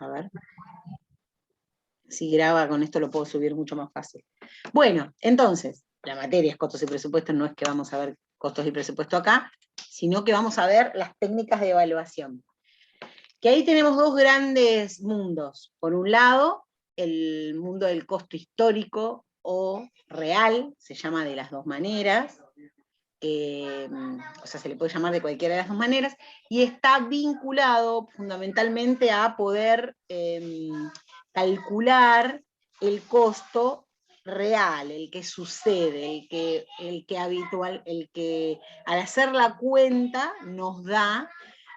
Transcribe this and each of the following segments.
A ver. Si graba con esto lo puedo subir mucho más fácil. Bueno, entonces, la materia es costos y presupuestos, no es que vamos a ver costos y presupuesto acá, sino que vamos a ver las técnicas de evaluación. Que ahí tenemos dos grandes mundos. Por un lado, el mundo del costo histórico o real, se llama de las dos maneras, o sea, se le puede llamar de cualquiera de las dos maneras, y está vinculado fundamentalmente a poder calcular el costo real, el que sucede, el que al hacer la cuenta nos da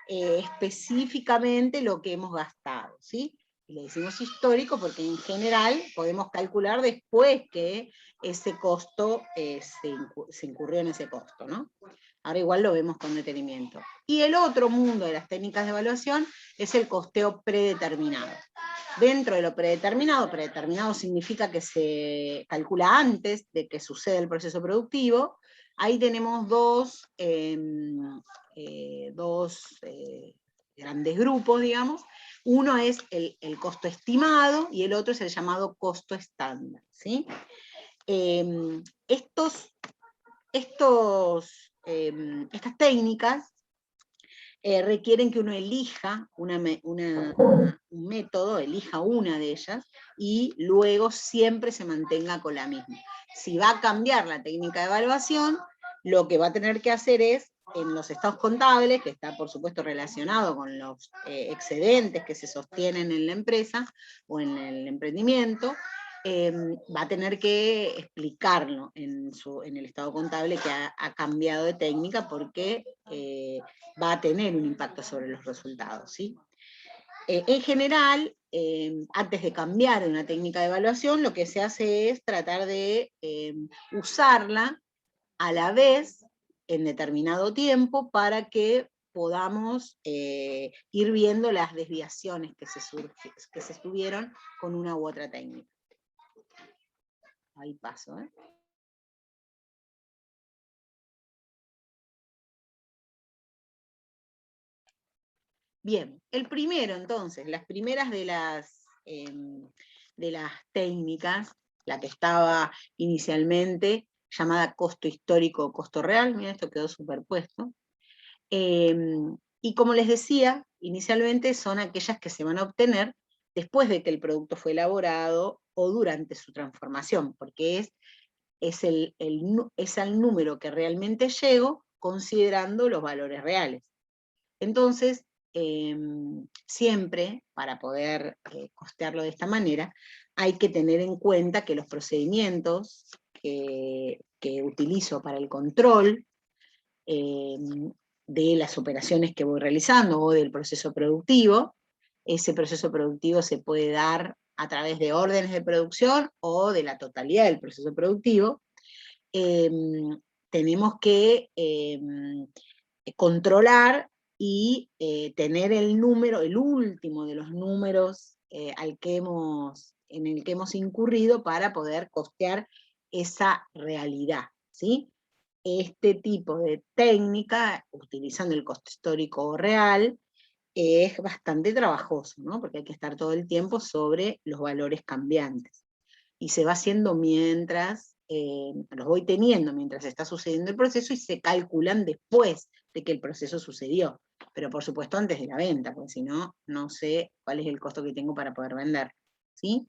específicamente lo que hemos gastado, ¿sí? Y le decimos histórico porque en general podemos calcular después que ese costo se incurrió en ese costo, ¿no? Ahora igual lo vemos con detenimiento. Y el otro mundo de las técnicas de evaluación es el costeo predeterminado. Dentro de lo predeterminado, predeterminado significa que se calcula antes de que suceda el proceso productivo. Ahí tenemos dos grandes grupos, digamos. Uno es el costo estimado y el otro es el llamado costo estándar, ¿sí? Estas técnicas requieren que uno elija un método, elija una de ellas, y luego siempre se mantenga con la misma. Si va a cambiar la técnica de evaluación, lo que va a tener que hacer es, en los estados contables, que está por supuesto relacionado con los excedentes que se sostienen en la empresa o en el emprendimiento, va a tener que explicarlo en el estado contable que ha cambiado de técnica porque va a tener un impacto sobre los resultados, ¿sí? En general, antes de cambiar una técnica de evaluación, lo que se hace es tratar de usarla a la vez en determinado tiempo para que podamos ir viendo las desviaciones que se tuvieron con una u otra técnica. Ahí paso, ¿eh? Bien, el primero entonces, las primeras de las técnicas, la que estaba inicialmente llamada costo histórico o costo real, mira, esto quedó superpuesto, y como les decía, inicialmente son aquellas que se van a obtener después de que el producto fue elaborado o durante su transformación, porque es al número que realmente llego considerando los valores reales. Entonces, siempre, para poder costearlo de esta manera, hay que tener en cuenta que los procedimientos que utilizo para el control de las operaciones que voy realizando o del proceso productivo, ese proceso productivo se puede dar a través de órdenes de producción o de la totalidad del proceso productivo. Tenemos que controlar y tener el número, el último de los números en el que hemos incurrido para poder costear esa realidad, ¿sí? Este tipo de técnica, utilizando el costo histórico real, es bastante trabajoso, ¿no? Porque hay que estar todo el tiempo sobre los valores cambiantes. Y se va haciendo mientras, los voy teniendo mientras está sucediendo el proceso y se calculan después de que el proceso sucedió. Pero por supuesto antes de la venta, porque si no, no sé cuál es el costo que tengo para poder vender. ¿Sí?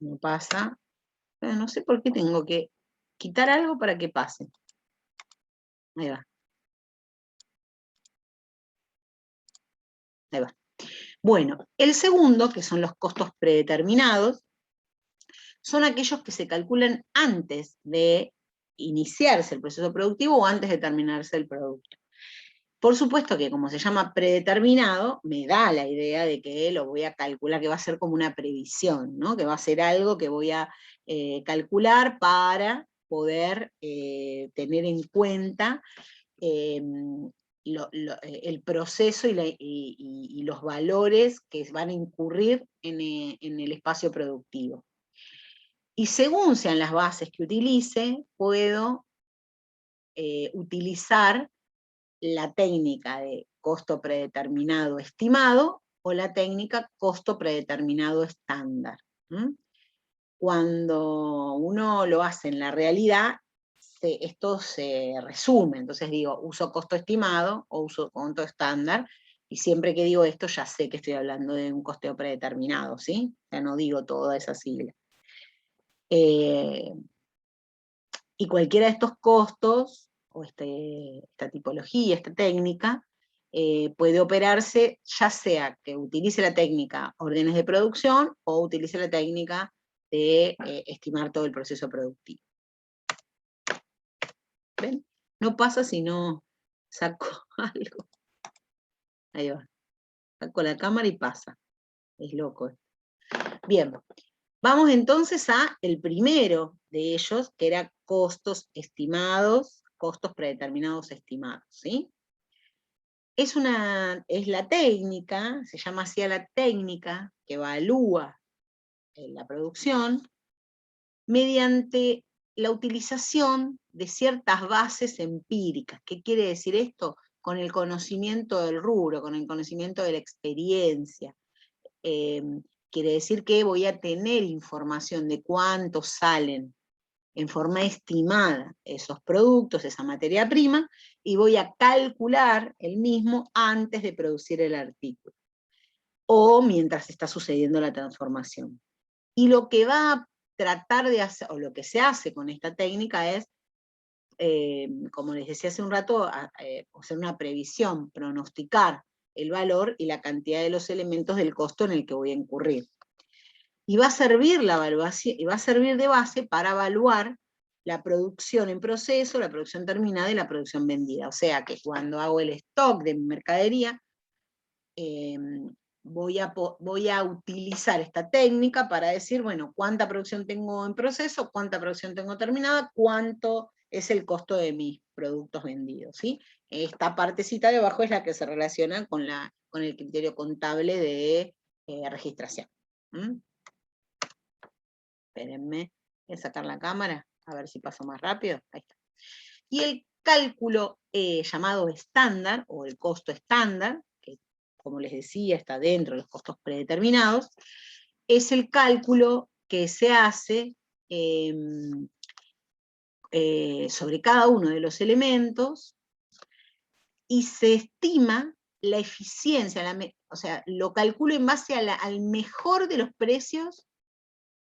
No pasa. Pero no sé por qué tengo que quitar algo para que pase. Ahí va. Ahí va. Bueno, el segundo, que son los costos predeterminados, son aquellos que se calculan antes de iniciarse el proceso productivo o antes de terminarse el producto. Por supuesto que como se llama predeterminado, me da la idea de que lo voy a calcular, que va a ser como una previsión, ¿no? Que va a ser algo que voy a calcular para poder tener en cuenta el proceso y los valores que van a incurrir en el espacio productivo. Y según sean las bases que utilice, puedo utilizar la técnica de costo predeterminado estimado o la técnica costo predeterminado estándar. Cuando uno lo hace en la realidad, esto se resume, entonces digo, uso costo estimado o uso costo estándar, y siempre que digo esto ya sé que estoy hablando de un costeo predeterminado, ¿sí? Ya no digo toda esa sigla. Y cualquiera de estos costos, o esta tipología, esta técnica, puede operarse ya sea que utilice la técnica órdenes de producción o utilice la técnica de estimar todo el proceso productivo. ¿Ven? No pasa si no saco algo. Ahí va. Saco la cámara y pasa. Es loco. Bien. Vamos entonces a el primero de ellos, que era costos estimados, costos predeterminados estimados, ¿sí? Es la técnica, se llama así la técnica, que evalúa la producción mediante la utilización de ciertas bases empíricas. ¿Qué quiere decir esto? Con el conocimiento del rubro, con el conocimiento de la experiencia. Quiere decir que voy a tener información de cuántos salen en forma estimada esos productos, esa materia prima, y voy a calcular el mismo antes de producir el artículo, o mientras está sucediendo la transformación. Y lo que va a tratar de hacer, o lo que se hace con esta técnica es, como les decía hace un rato, hacer una previsión, pronosticar el valor y la cantidad de los elementos del costo en el que voy a incurrir. Y va a servir la evaluación, y va a servir de base para evaluar la producción en proceso, la producción terminada y la producción vendida. O sea que cuando hago el stock de mi mercadería, voy a utilizar esta técnica para decir, bueno, cuánta producción tengo en proceso, cuánta producción tengo terminada, cuánto es el costo de mis productos vendidos, ¿sí? Esta partecita de abajo es la que se relaciona con el criterio contable de registración. Espérenme, voy a sacar la cámara, a ver si paso más rápido. Ahí está. Y el cálculo llamado estándar, o el costo estándar, que como les decía está dentro de los costos predeterminados, es el cálculo que se hace sobre cada uno de los elementos y se estima la eficiencia, o sea, lo calculo en base al mejor de los precios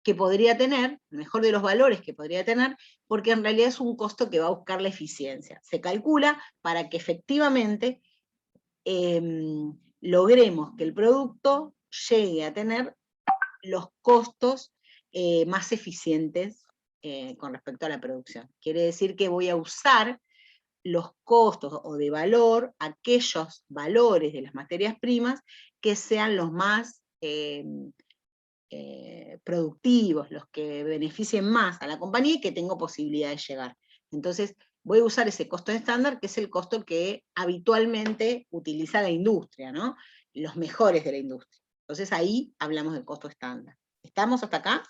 que podría tener, el mejor de los valores que podría tener, porque en realidad es un costo que va a buscar la eficiencia. Se calcula para que efectivamente logremos que el producto llegue a tener los costos más eficientes con respecto a la producción. Quiere decir que voy a usar los costos o de valor, aquellos valores de las materias primas que sean los más productivos, los que beneficien más a la compañía y que tengo posibilidad de llegar. Entonces, voy a usar ese costo estándar, que es el costo que habitualmente utiliza la industria, ¿no? Los mejores de la industria. Entonces ahí hablamos del costo estándar. ¿Estamos hasta acá?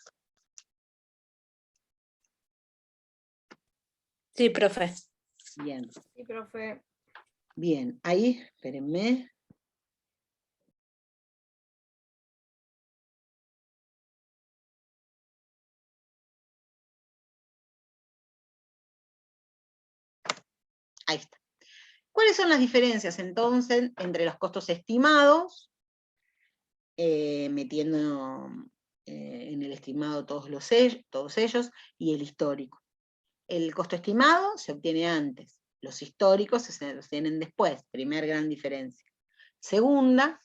Sí, profe. Bien. Sí, profe. Bien, ahí, espérenme. Ahí está. ¿Cuáles son las diferencias entonces entre los costos estimados, metiendo en el estimado todos ellos, y el histórico? El costo estimado se obtiene antes, los históricos se obtienen después, primer gran diferencia. Segunda,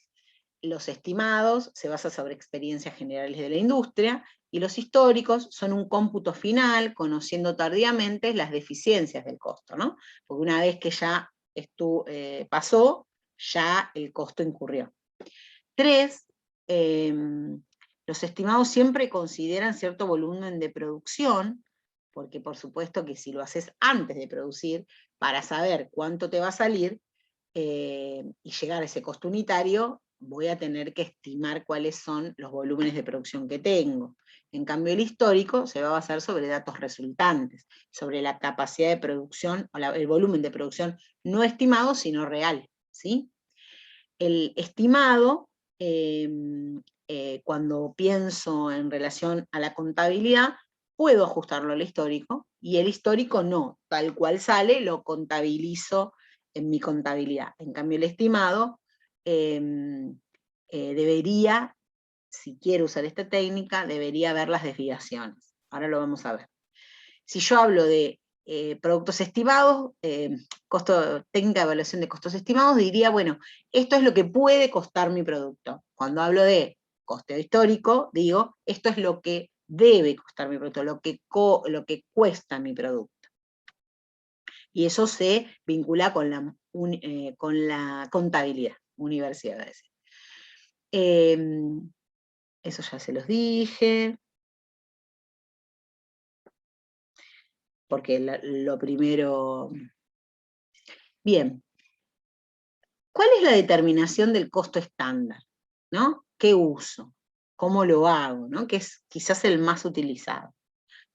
los estimados se basan sobre experiencias generales de la industria, y los históricos son un cómputo final, conociendo tardíamente las deficiencias del costo, ¿no? Porque una vez que ya pasó, ya el costo incurrió. 3, los estimados siempre consideran cierto volumen de producción, porque por supuesto que si lo haces antes de producir, para saber cuánto te va a salir y llegar a ese costo unitario, voy a tener que estimar cuáles son los volúmenes de producción que tengo. En cambio, el histórico se va a basar sobre datos resultantes, sobre la capacidad de producción, o el volumen de producción no estimado, sino real, ¿sí? El estimado cuando pienso en relación a la contabilidad, puedo ajustarlo al histórico, y el histórico no, tal cual sale, lo contabilizo en mi contabilidad. En cambio, el estimado debería, si quiero usar esta técnica, debería ver las desviaciones. Ahora lo vamos a ver. Si yo hablo de productos estimados, técnica de evaluación de costos estimados, diría, bueno, esto es lo que puede costar mi producto. Cuando hablo de costeo histórico, digo, esto es lo que debe costar mi producto, lo que cuesta mi producto. Y eso se vincula con la contabilidad, universidad. Eso ya se los dije. Porque lo primero... Bien. ¿Cuál es la determinación del costo estándar? ¿No? ¿Qué uso? ¿Cómo lo hago? ¿No? Que es quizás el más utilizado.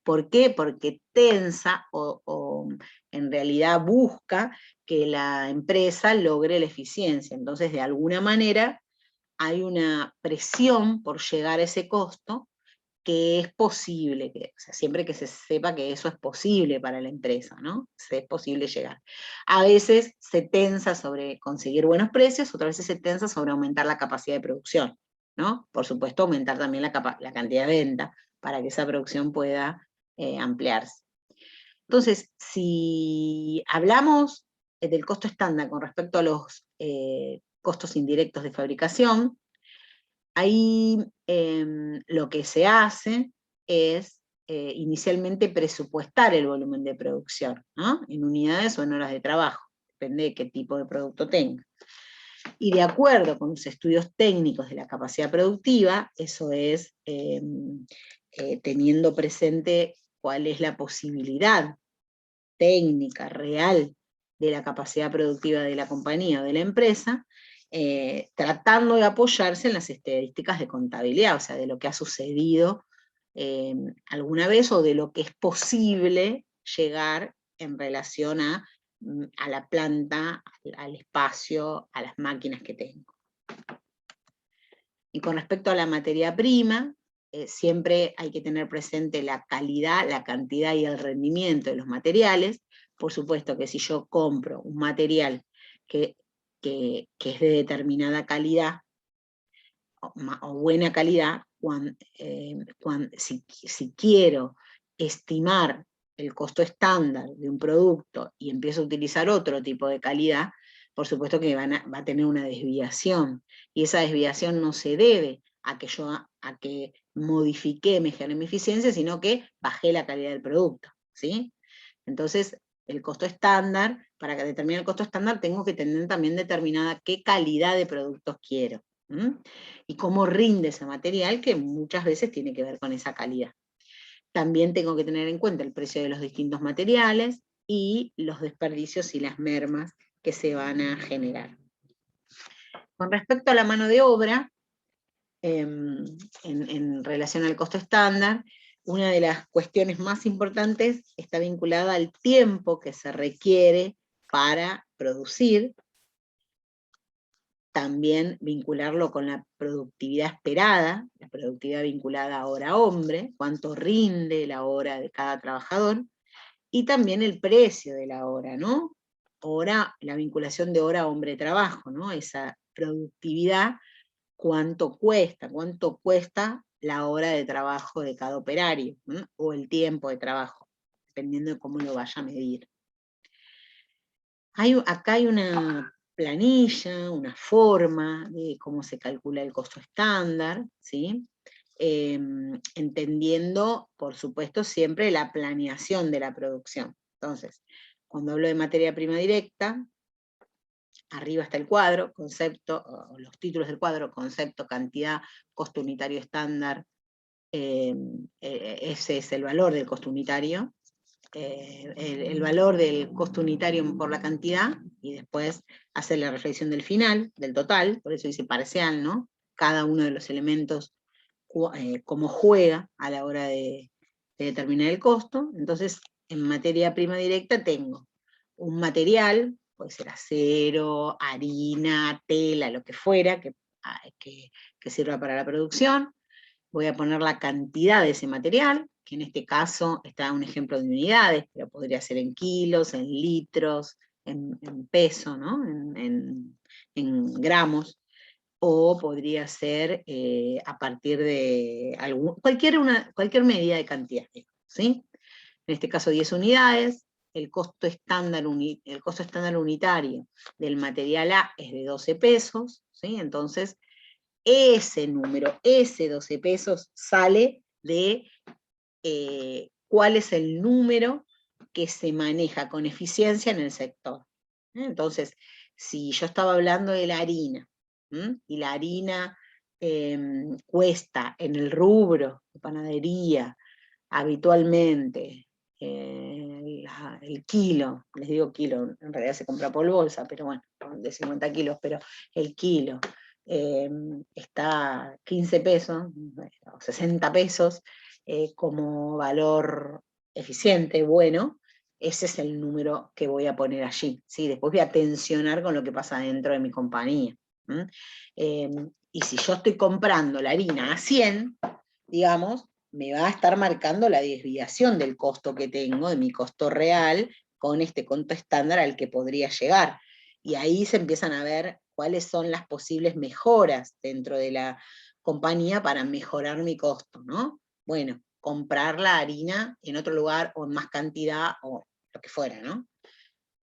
¿Por qué? Porque tensa o en realidad busca que la empresa logre la eficiencia. Entonces, de alguna manera, hay una presión por llegar a ese costo que es posible, o sea, siempre que se sepa que eso es posible para la empresa, ¿no? Es posible llegar. A veces se tensa sobre conseguir buenos precios, otras veces se tensa sobre aumentar la capacidad de producción, ¿no? Por supuesto, aumentar también la cantidad de venta para que esa producción pueda ampliarse. Entonces, si hablamos del costo estándar con respecto a los costos indirectos de fabricación, ahí lo que se hace es inicialmente presupuestar el volumen de producción, ¿no? En unidades o en horas de trabajo, depende de qué tipo de producto tenga. Y de acuerdo con los estudios técnicos de la capacidad productiva, eso es teniendo presente cuál es la posibilidad técnica real de la capacidad productiva de la compañía o de la empresa, tratando de apoyarse en las estadísticas de contabilidad, o sea, de lo que ha sucedido alguna vez o de lo que es posible llegar en relación a la planta, al espacio, a las máquinas que tengo. Y con respecto a la materia prima, siempre hay que tener presente la calidad, la cantidad y el rendimiento de los materiales. Por supuesto que si yo compro un material que es de determinada calidad o buena calidad, si quiero estimar el costo estándar de un producto y empiezo a utilizar otro tipo de calidad, por supuesto que va a tener una desviación, y esa desviación no se debe a que modifiqué, mejoré mi eficiencia, sino que bajé la calidad del producto, ¿sí? Entonces, el costo estándar, para determinar el costo estándar, tengo que tener también determinada qué calidad de productos quiero, y cómo rinde ese material, que muchas veces tiene que ver con esa calidad. También tengo que tener en cuenta el precio de los distintos materiales y los desperdicios y las mermas que se van a generar. Con respecto a la mano de obra, en relación al costo estándar, una de las cuestiones más importantes está vinculada al tiempo que se requiere para producir, también vincularlo con la productividad esperada, la productividad vinculada a hora-hombre, cuánto rinde la hora de cada trabajador, y también el precio de la hora, ¿no? Hora, la vinculación de hora-hombre-trabajo, ¿no? Esa productividad, cuánto cuesta la hora de trabajo de cada operario, ¿no? O el tiempo de trabajo, dependiendo de cómo lo vaya a medir. Acá hay una planilla, una forma de cómo se calcula el costo estándar, ¿sí? Entendiendo, por supuesto, siempre la planeación de la producción. Entonces, cuando hablo de materia prima directa, arriba está el cuadro, concepto, o los títulos del cuadro, concepto, cantidad, costo unitario estándar, ese es el valor del costo unitario, el valor del costo unitario por la cantidad, y después hacer la reflexión del final, del total, por eso dice parcial, ¿no? Cada uno de los elementos, cómo juega a la hora de determinar el costo. Entonces, en materia prima directa tengo un material, puede ser acero, harina, tela, lo que fuera, que que sirva para la producción. Voy a poner la cantidad de ese material, que en este caso está un ejemplo de unidades, pero podría ser en kilos, en litros, en peso, ¿no? en gramos, o podría ser a partir de cualquier medida de cantidad, ¿sí? En este caso 10 unidades, el costo estándar unitario del material A es de 12 pesos, ¿sí? Entonces, ese número, ese 12 pesos, sale de cuál es el número que se maneja con eficiencia en el sector. Entonces, si yo estaba hablando de la harina, y la harina cuesta en el rubro de panadería habitualmente el kilo, les digo kilo, en realidad se compra por bolsa, pero bueno, de 50 kilos, pero el kilo está 15 pesos, o 60 pesos, como valor eficiente, bueno, ese es el número que voy a poner allí, ¿sí? Después voy a tensionar con lo que pasa dentro de mi compañía. Y si yo estoy comprando la harina a 100, digamos, me va a estar marcando la desviación del costo que tengo, de mi costo real, con este costo estándar al que podría llegar. Y ahí se empiezan a ver cuáles son las posibles mejoras dentro de la compañía para mejorar mi costo, ¿no? Bueno, comprar la harina en otro lugar o en más cantidad o lo que fuera, ¿no?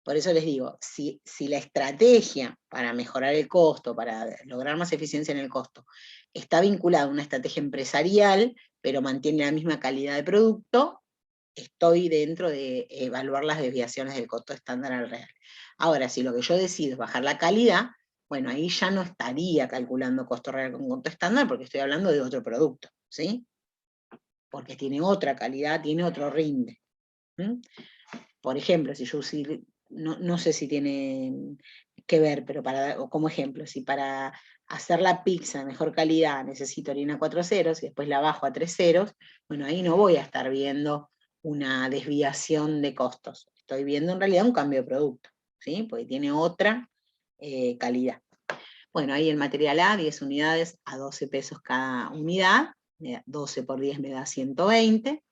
Por eso les digo, si la estrategia para mejorar el costo, para lograr más eficiencia en el costo, está vinculada a una estrategia empresarial, pero mantiene la misma calidad de producto, estoy dentro de evaluar las desviaciones del costo estándar al real. Ahora, si lo que yo decido es bajar la calidad, bueno, ahí ya no estaría calculando costo real con costo estándar, porque estoy hablando de otro producto, ¿sí? Porque tiene otra calidad, tiene otro rinde. Por ejemplo, si yo no sé si tiene que ver, pero como ejemplo, si para hacer la pizza de mejor calidad necesito harina 4 ceros y después la bajo a 3 ceros, bueno, ahí no voy a estar viendo una desviación de costos. Estoy viendo en realidad un cambio de producto, ¿sí? Porque tiene otra calidad. Bueno, ahí el material A, 10 unidades a 12 pesos cada unidad, 12 por 10 me da 120.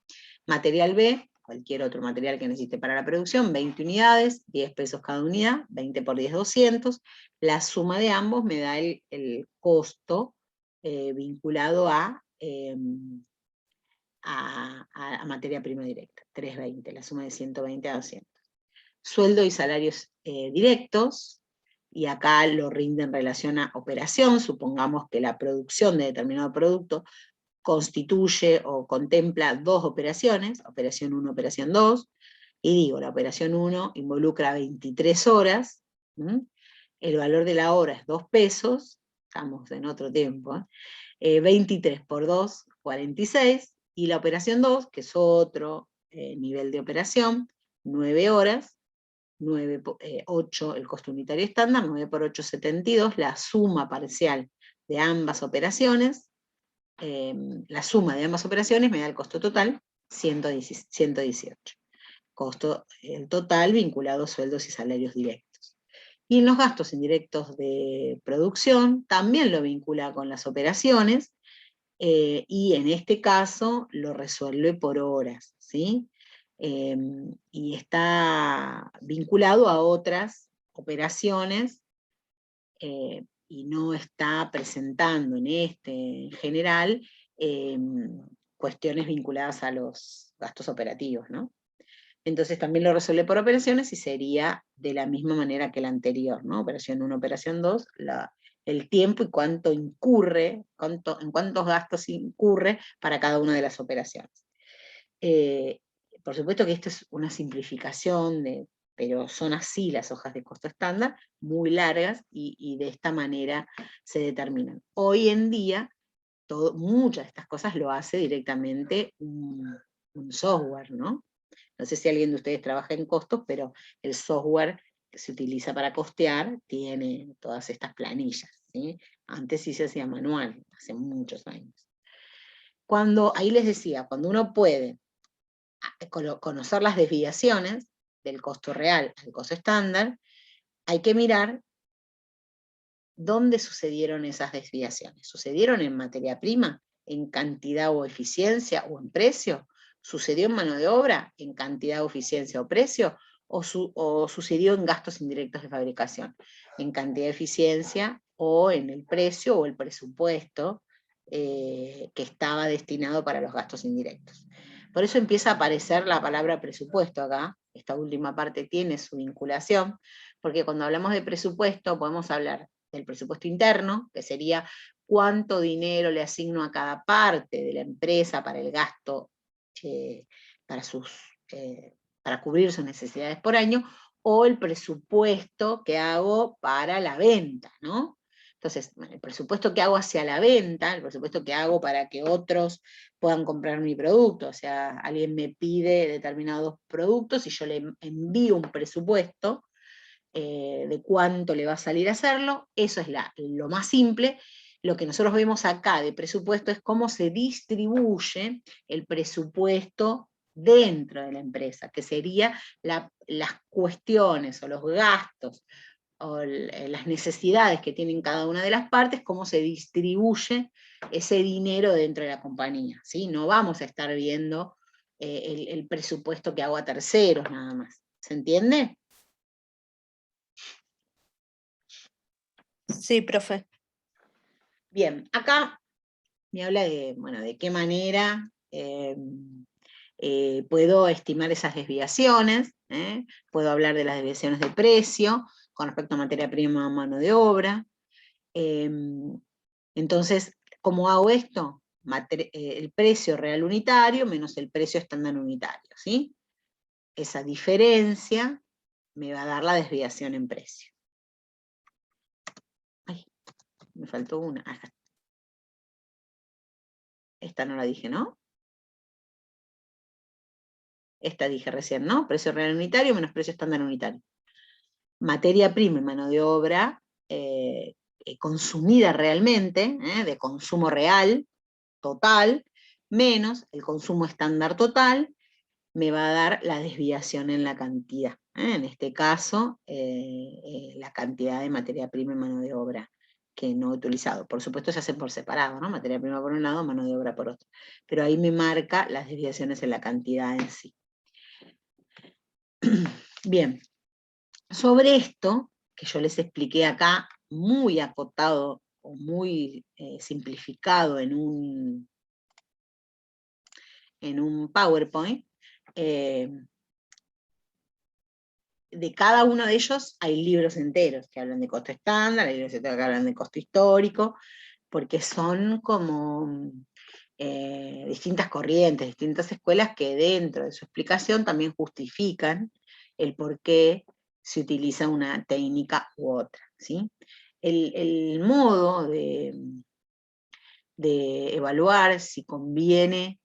Material B, cualquier otro material que necesite para la producción, 20 unidades, 10 pesos cada unidad, 20 por 10, 200. La suma de ambos me da el costo vinculado a materia prima directa, 320, la suma de 120 a 200. Sueldo y salarios directos, y acá lo rinde en relación a operación. Supongamos que la producción de determinado producto constituye o contempla 2 operaciones, operación 1, operación 2, y digo, la operación 1 involucra 23 horas, el valor de la hora es 2 pesos, estamos en otro tiempo, 23 por 2, 46, y la operación 2, que es otro nivel de operación, 9 horas, 8 el costo unitario estándar, 9 por 8, 72, la suma parcial de ambas operaciones, la suma de ambas operaciones me da el costo total, 118. Costo total vinculado a sueldos y salarios directos. Y en los gastos indirectos de producción también lo vincula con las operaciones, y en este caso lo resuelve por horas, ¿sí? Y está vinculado a otras operaciones, y no está presentando en general cuestiones vinculadas a los gastos operativos, ¿no? Entonces también lo resuelve por operaciones y sería de la misma manera que la anterior, ¿no? Operación 1, operación 2, el tiempo y cuánto incurre, en cuántos gastos incurre para cada una de las operaciones. Por supuesto que esto es una simplificación, pero son así las hojas de costo estándar, muy largas, y de esta manera se determinan. Hoy en día, muchas de estas cosas lo hace directamente un software, ¿no? No sé si alguien de ustedes trabaja en costos, pero el software que se utiliza para costear tiene todas estas planillas, ¿sí? Antes sí se hacía manual, hace muchos años. Ahí les decía, cuando uno puede conocer las desviaciones del costo real al costo estándar, hay que mirar ¿Dónde sucedieron esas desviaciones? ¿Sucedieron en materia prima, en cantidad o eficiencia o en precio? ¿Sucedió en mano de obra, en cantidad o eficiencia o precio? ¿O sucedió en gastos indirectos de fabricación, en cantidad, eficiencia, o en el precio o el presupuesto que estaba destinado para los gastos indirectos? Por eso empieza a aparecer la palabra presupuesto acá. Esta última parte tiene su vinculación, porque cuando hablamos de presupuesto podemos hablar del presupuesto interno, que sería cuánto dinero le asigno a cada parte de la empresa para el gasto, para sus para cubrir sus necesidades por año, o el presupuesto que hago para la venta, ¿no? Entonces, el presupuesto que hago hacia la venta, el presupuesto que hago para que otros puedan comprar mi producto, o sea, alguien me pide determinados productos y yo le envío un presupuesto de cuánto le va a salir a hacerlo, eso es lo más simple. Lo que nosotros vemos acá de presupuesto es cómo se distribuye el presupuesto dentro de la empresa, que sería las cuestiones o los gastos o las necesidades que tienen cada una de las partes, cómo se distribuye ese dinero dentro de la compañía, ¿sí? No vamos a estar viendo el presupuesto que hago a terceros nada más. ¿Se entiende? Sí, profe. Bien, acá me habla de, bueno, de qué manera puedo estimar esas desviaciones, puedo hablar de las desviaciones de precio con respecto a materia prima o mano de obra. Entonces, ¿cómo hago esto? El precio real unitario menos el precio estándar unitario, ¿sí? Esa diferencia me va a dar la desviación en precio. Ay, me faltó una. Ajá. Esta no la dije, ¿no? Esta dije recién, ¿no? Precio real unitario menos precio estándar unitario. Materia prima y mano de obra consumida realmente, de consumo real, total, menos el consumo estándar total, me va a dar la desviación en la cantidad. En este caso, la cantidad de materia prima y mano de obra que no he utilizado. Por supuesto se hacen por separado, ¿no? Materia prima por un lado, mano de obra por otro. Pero ahí me marca las desviaciones en la cantidad en sí. Bien, sobre esto, que yo les expliqué acá, muy acotado o muy simplificado en un PowerPoint, de cada uno de ellos hay libros enteros que hablan de costo estándar, hay libros enteros que hablan de costo histórico, porque son como distintas corrientes, distintas escuelas que dentro de su explicación también justifican el por qué se utiliza una técnica u otra, ¿sí? El modo de evaluar si conviene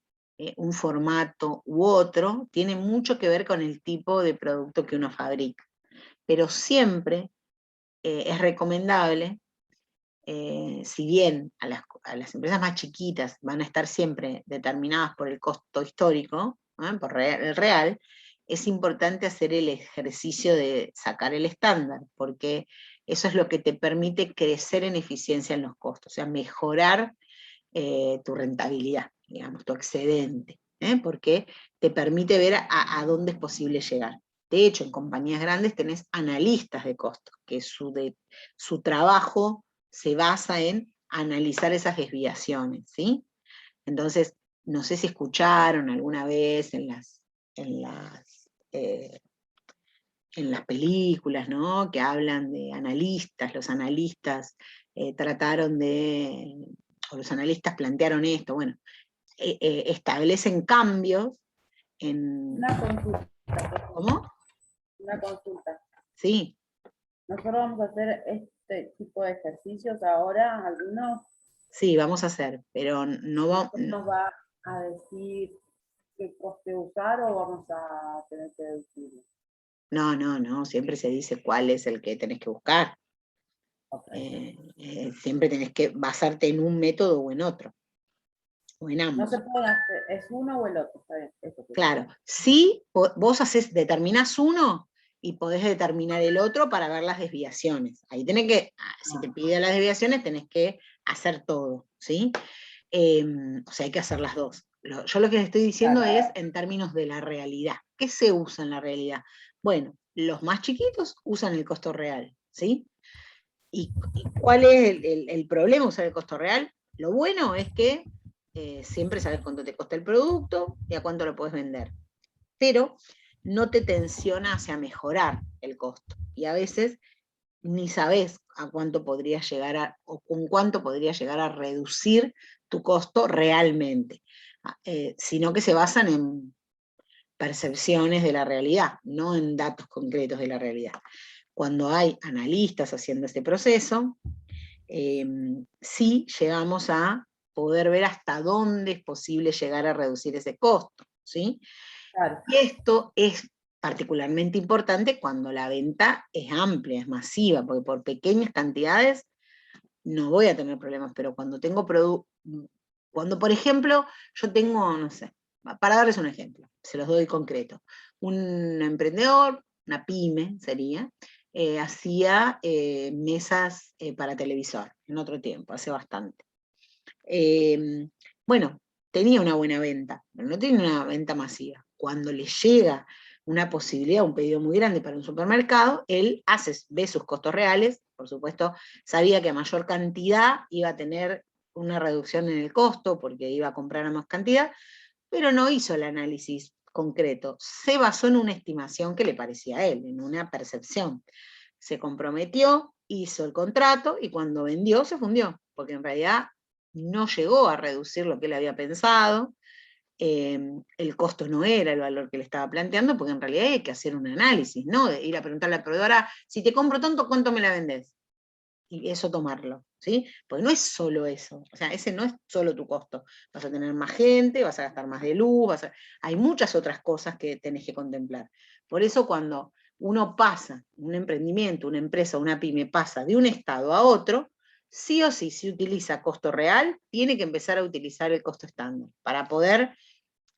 un formato u otro tiene mucho que ver con el tipo de producto que uno fabrica, pero siempre es recomendable, si bien a las empresas más chiquitas van a estar siempre determinadas por el costo histórico, por el real, es importante hacer el ejercicio de sacar el estándar, porque eso es lo que te permite crecer en eficiencia en los costos, o sea, mejorar tu rentabilidad, digamos, tu excedente, porque te permite ver a dónde es posible llegar. De hecho, en compañías grandes tenés analistas de costos, que su trabajo se basa en analizar esas desviaciones, ¿sí? Entonces, no sé si escucharon alguna vez en las películas, ¿no? Que hablan de analistas, los analistas los analistas plantearon esto, bueno, establecen cambios en... Una consulta. ¿Cómo? Una consulta. Sí. Nosotros vamos a hacer este tipo de ejercicios ahora, algunos. Sí, vamos a hacer, pero no vamos... ¿Nos va a decir qué coste usar o vamos a tener que decirlo? No, siempre se dice cuál es el que tenés que buscar. Okay. Siempre tenés que basarte en un método o en otro, o en ambos. No se puede hacer, es uno o el otro, está bien. Claro, si vos determinás uno, y podés determinar el otro para ver las desviaciones. Ahí tenés que, si te pide las desviaciones, tenés que hacer todo, ¿sí? O sea, hay que hacer las dos. Yo lo que les estoy diciendo es en términos de la realidad. ¿Qué se usa en la realidad? Bueno, los más chiquitos usan el costo real, ¿sí? ¿Y cuál es el problema de usar el costo real? Lo bueno es que siempre sabes cuánto te cuesta el producto y a cuánto lo puedes vender. Pero no te tensiona hacia mejorar el costo. Y a veces ni sabes a cuánto podrías llegar o con cuánto podrías llegar a reducir tu costo realmente, sino que se basan en percepciones de la realidad, no en datos concretos de la realidad. Cuando hay analistas haciendo este proceso, sí llegamos a poder ver hasta dónde es posible llegar a reducir ese costo, ¿sí? Claro. Y esto es particularmente importante cuando la venta es amplia, es masiva, porque por pequeñas cantidades no voy a tener problemas, pero cuando tengo cuando por ejemplo yo tengo, no sé, para darles un ejemplo, se los doy concreto, un emprendedor, una pyme sería, hacía mesas para televisor en otro tiempo, hace bastante. Bueno, tenía una buena venta, pero no tiene una venta masiva. Cuando le llega una posibilidad, un pedido muy grande para un supermercado, él ve sus costos reales, por supuesto, sabía que a mayor cantidad iba a tener una reducción en el costo, porque iba a comprar a más cantidad, pero no hizo el análisis concreto, se basó en una estimación que le parecía a él, en una percepción. Se comprometió, hizo el contrato, y cuando vendió se fundió, porque en realidad no llegó a reducir lo que él había pensado, el costo no era el valor que le estaba planteando, porque en realidad hay que hacer un análisis, ¿no? De ir a preguntarle a la proveedora, si te compro tanto, ¿cuánto me la vendés? Y eso tomarlo, ¿sí? Porque no es solo eso, o sea, ese no es solo tu costo. Vas a tener más gente, vas a gastar más de luz, hay muchas otras cosas que tenés que contemplar. Por eso cuando uno pasa, un emprendimiento, una empresa, una pyme pasa de un estado a otro, sí o sí, si utiliza costo real, tiene que empezar a utilizar el costo estándar para poder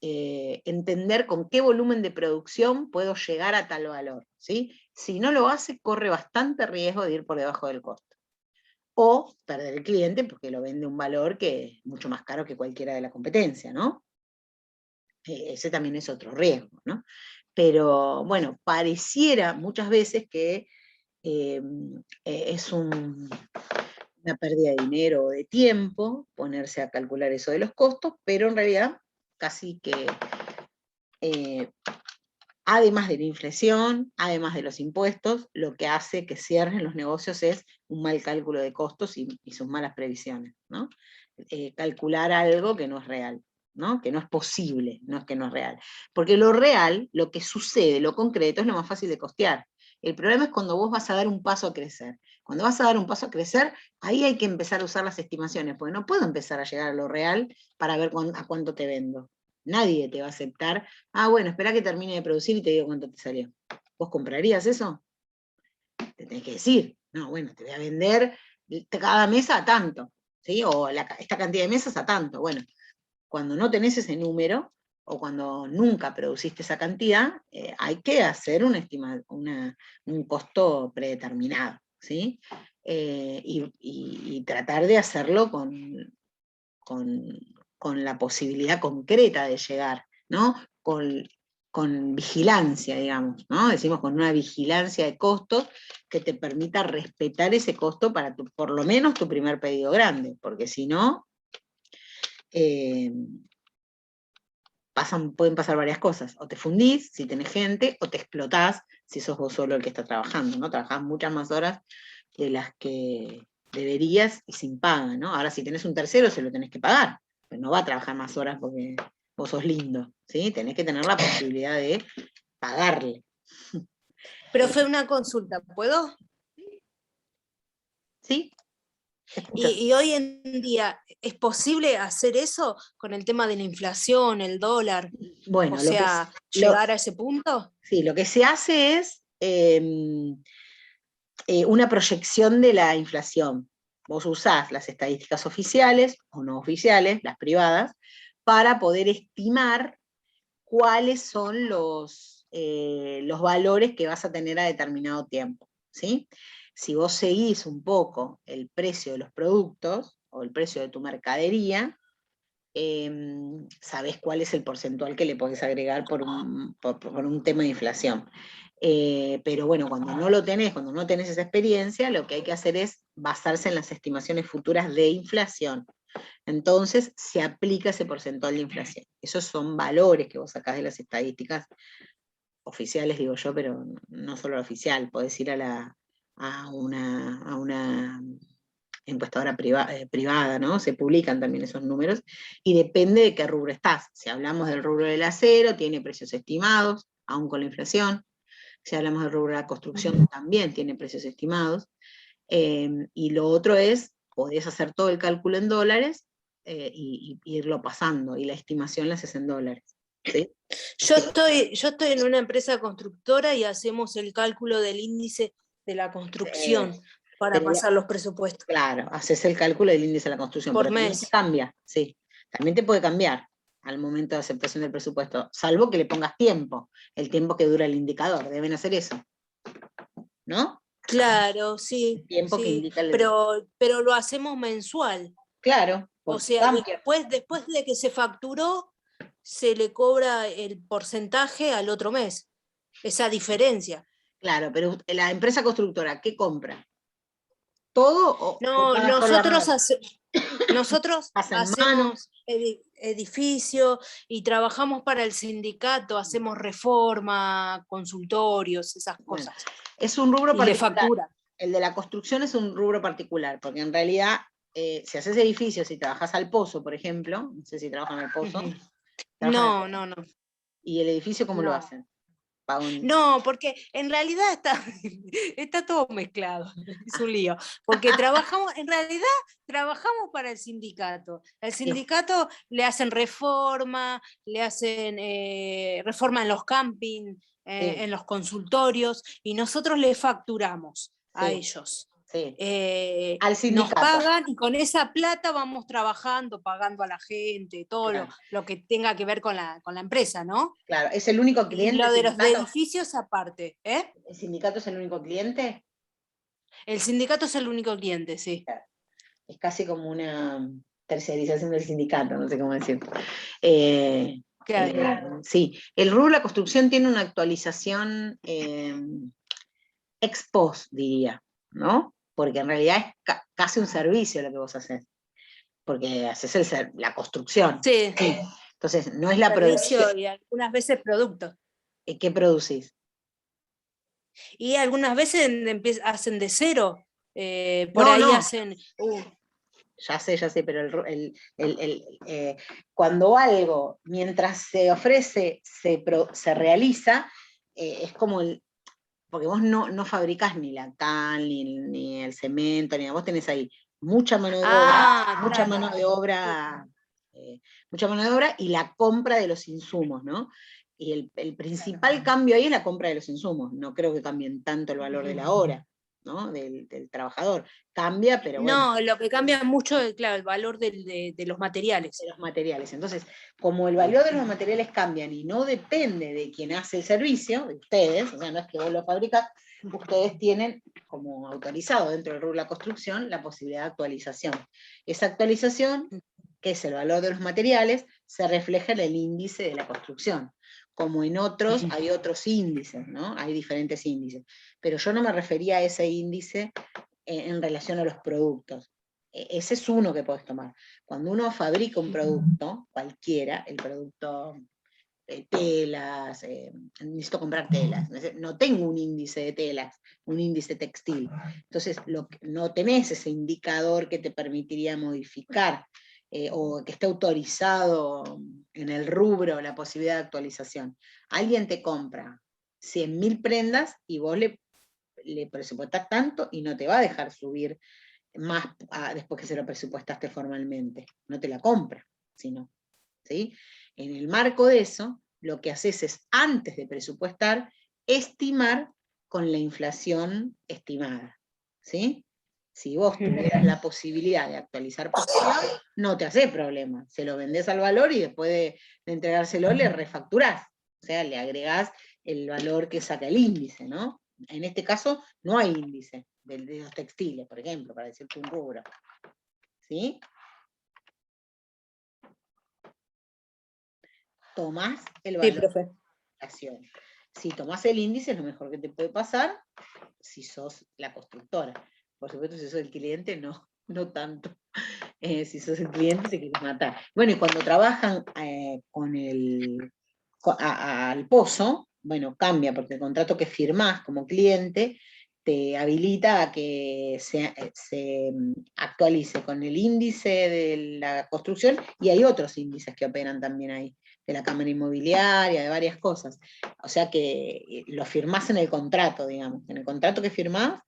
entender con qué volumen de producción puedo llegar a tal valor, ¿sí? Si no lo hace, corre bastante riesgo de ir por debajo del costo. O perder el cliente porque lo vende a un valor que es mucho más caro que cualquiera de la competencia, ¿no? Ese también es otro riesgo, ¿no? Pero bueno, pareciera muchas veces que es una pérdida de dinero o de tiempo ponerse a calcular eso de los costos, pero en realidad casi que además de la inflación, además de los impuestos, lo que hace que cierren los negocios es un mal cálculo de costos y sus malas previsiones, ¿no? Calcular algo que no es real, ¿no? Que no es posible, no es que no es real. Porque lo real, lo que sucede, lo concreto, es lo más fácil de costear. El problema es cuando vos vas a dar un paso a crecer. Cuando vas a dar un paso a crecer, ahí hay que empezar a usar las estimaciones, porque no puedo empezar a llegar a lo real para ver a cuánto te vendo. Nadie te va a aceptar, bueno, espera que termine de producir y te digo cuánto te salió. ¿Vos comprarías eso? Te tenés que decir, no, bueno, te voy a vender cada mesa a tanto, ¿sí? O esta cantidad de mesas a tanto. Bueno, cuando no tenés ese número, o cuando nunca produciste esa cantidad, hay que hacer un costo predeterminado, ¿sí? Y tratar de hacerlo con la posibilidad concreta de llegar, ¿no? Con vigilancia, digamos, ¿no? Decimos con una vigilancia de costos que te permita respetar ese costo para por lo menos tu primer pedido grande, porque si no, pueden pasar varias cosas. O te fundís si tenés gente, o te explotás si sos vos solo el que está trabajando, ¿no? Trabajás muchas más horas de las que deberías y sin paga, ¿no? Ahora si tenés un tercero se lo tenés que pagar, pero no va a trabajar más horas porque vos sos lindo, ¿sí? Tenés que tener la posibilidad de pagarle. Profe, una consulta, ¿puedo? ¿Sí? Y hoy en día, ¿es posible hacer eso con el tema de la inflación, el dólar? Bueno, O sea, llegar a ese punto. Sí, lo que se hace es una proyección de la inflación. Vos usás las estadísticas oficiales o no oficiales, las privadas, para poder estimar cuáles son los los valores que vas a tener a determinado tiempo, ¿sí? Si vos seguís un poco el precio de los productos, o el precio de tu mercadería, sabés cuál es el porcentual que le podés agregar por un tema de inflación. Pero bueno, cuando no lo tenés, cuando no tenés esa experiencia, lo que hay que hacer es basarse en las estimaciones futuras de inflación. Entonces se aplica ese porcentual de inflación. Esos son valores que vos sacás de las estadísticas oficiales, digo yo, pero no solo la oficial, podés ir a una encuestadora privada, ¿no? Se publican también esos números, y depende de qué rubro estás. Si hablamos del rubro del acero, tiene precios estimados, aún con la inflación. Si hablamos del rubro de la construcción, también tiene precios estimados. Y lo otro es, podés hacer todo el cálculo en dólares y irlo pasando, y la estimación la haces en dólares. ¿Sí? Yo estoy en una empresa constructora y hacemos el cálculo del índice de la construcción para pasar los presupuestos. Claro, haces el cálculo del índice de la construcción, por pero mes. también te cambia, sí. También te puede cambiar al momento de aceptación del presupuesto, salvo que le pongas tiempo, el tiempo que dura el indicador, deben hacer eso, ¿no? Claro, sí, El tiempo que sí, indica el... pero lo hacemos mensual. Claro, O sea, después de que se facturó, se le cobra el porcentaje al otro mes. Esa diferencia. Claro, pero la empresa constructora, ¿qué compra? ¿Todo o No, cada nosotros ¿Hacen mano? hacemos edificio y trabajamos para el sindicato, hacemos reforma, consultorios, esas Bueno, cosas. es un rubro Y le particular. factura. El de la construcción es un rubro particular, porque en realidad, si haces edificios, si trabajas al pozo, por ejemplo, no sé si trabajan al pozo. No. ¿Y el edificio cómo lo No. hacen? No, porque en realidad está todo mezclado, es un lío, porque en realidad trabajamos para el sindicato. El sindicato le hacen reforma, le hacen reforma en los campings, en los consultorios, y nosotros le facturamos a ellos. Sí. Al sindicato. Nos pagan y con esa plata vamos trabajando, pagando a la gente, todo lo que tenga que ver con la empresa, ¿no? Claro, ¿es el único cliente? Y lo de los edificios aparte, ¿eh? ¿El sindicato es el único cliente? El sindicato es el único cliente, sí. Claro. Es casi como una tercerización del sindicato, no sé cómo decirlo. Sí, el rubro de la construcción tiene una actualización ex post, diría, ¿no? Porque en realidad es casi un servicio lo que vos haces, porque haces la construcción. Sí. Entonces, no es la producción. Y algunas veces productos. ¿Qué producís? Y algunas veces hacen de cero, por ahí hacen... Ya sé, pero cuando algo, mientras se ofrece, se realiza, es como porque vos no fabricás ni la cal, ni el cemento, ni vos tenés ahí mucha mano de obra, mucha mano de obra y la compra de los insumos, ¿no? Y el principal cambio ahí es la compra de los insumos, no creo que cambien tanto el valor de la hora, ¿no? Del trabajador. Cambia, pero bueno. No, lo que cambia mucho es, claro, el valor de los materiales. De los materiales. Entonces, como el valor de los materiales cambian y no depende de quien hace el servicio, de ustedes, o sea, no es que vos lo fabricás, ustedes tienen como autorizado dentro del rubro de la construcción la posibilidad de actualización. Esa actualización, que es el valor de los materiales, se refleja en el índice de la construcción. Como en otros, hay otros índices, ¿no? Hay diferentes índices. Pero yo no me refería a ese índice en relación a los productos. Ese es uno que podés tomar. Cuando uno fabrica un producto, cualquiera, el producto de telas, necesito comprar telas, no tengo un índice de telas, un índice textil. Entonces, no tenés ese indicador que te permitiría modificar o que esté autorizado en el rubro la posibilidad de actualización. Alguien te compra 100.000 prendas y vos le presupuestás tanto y no te va a dejar subir más después que se lo presupuestaste formalmente. No te la compra, sino, ¿sí? En el marco de eso, lo que haces es, antes de presupuestar, estimar con la inflación estimada, ¿sí? Si vos tuvieras la posibilidad de actualizar posterior, no te hace problema. Se lo vendés al valor y después de entregárselo le refacturás. O sea, le agregás el valor que saca el índice, ¿no? En este caso no hay índice de los textiles, por ejemplo, para decirte un rubro. ¿Sí? Tomás el Sí, valor profe. de la inflación. Si tomás el índice es lo mejor que te puede pasar si sos la constructora. Por supuesto, si sos el cliente, no tanto. Si sos el cliente te quieres matar. Bueno, y cuando trabajan al pozo, bueno, cambia, porque el contrato que firmás como cliente te habilita a que se actualice con el índice de la construcción, y hay otros índices que operan también ahí, de la Cámara Inmobiliaria, de varias cosas. O sea que lo firmás en el contrato, digamos. En el contrato que firmás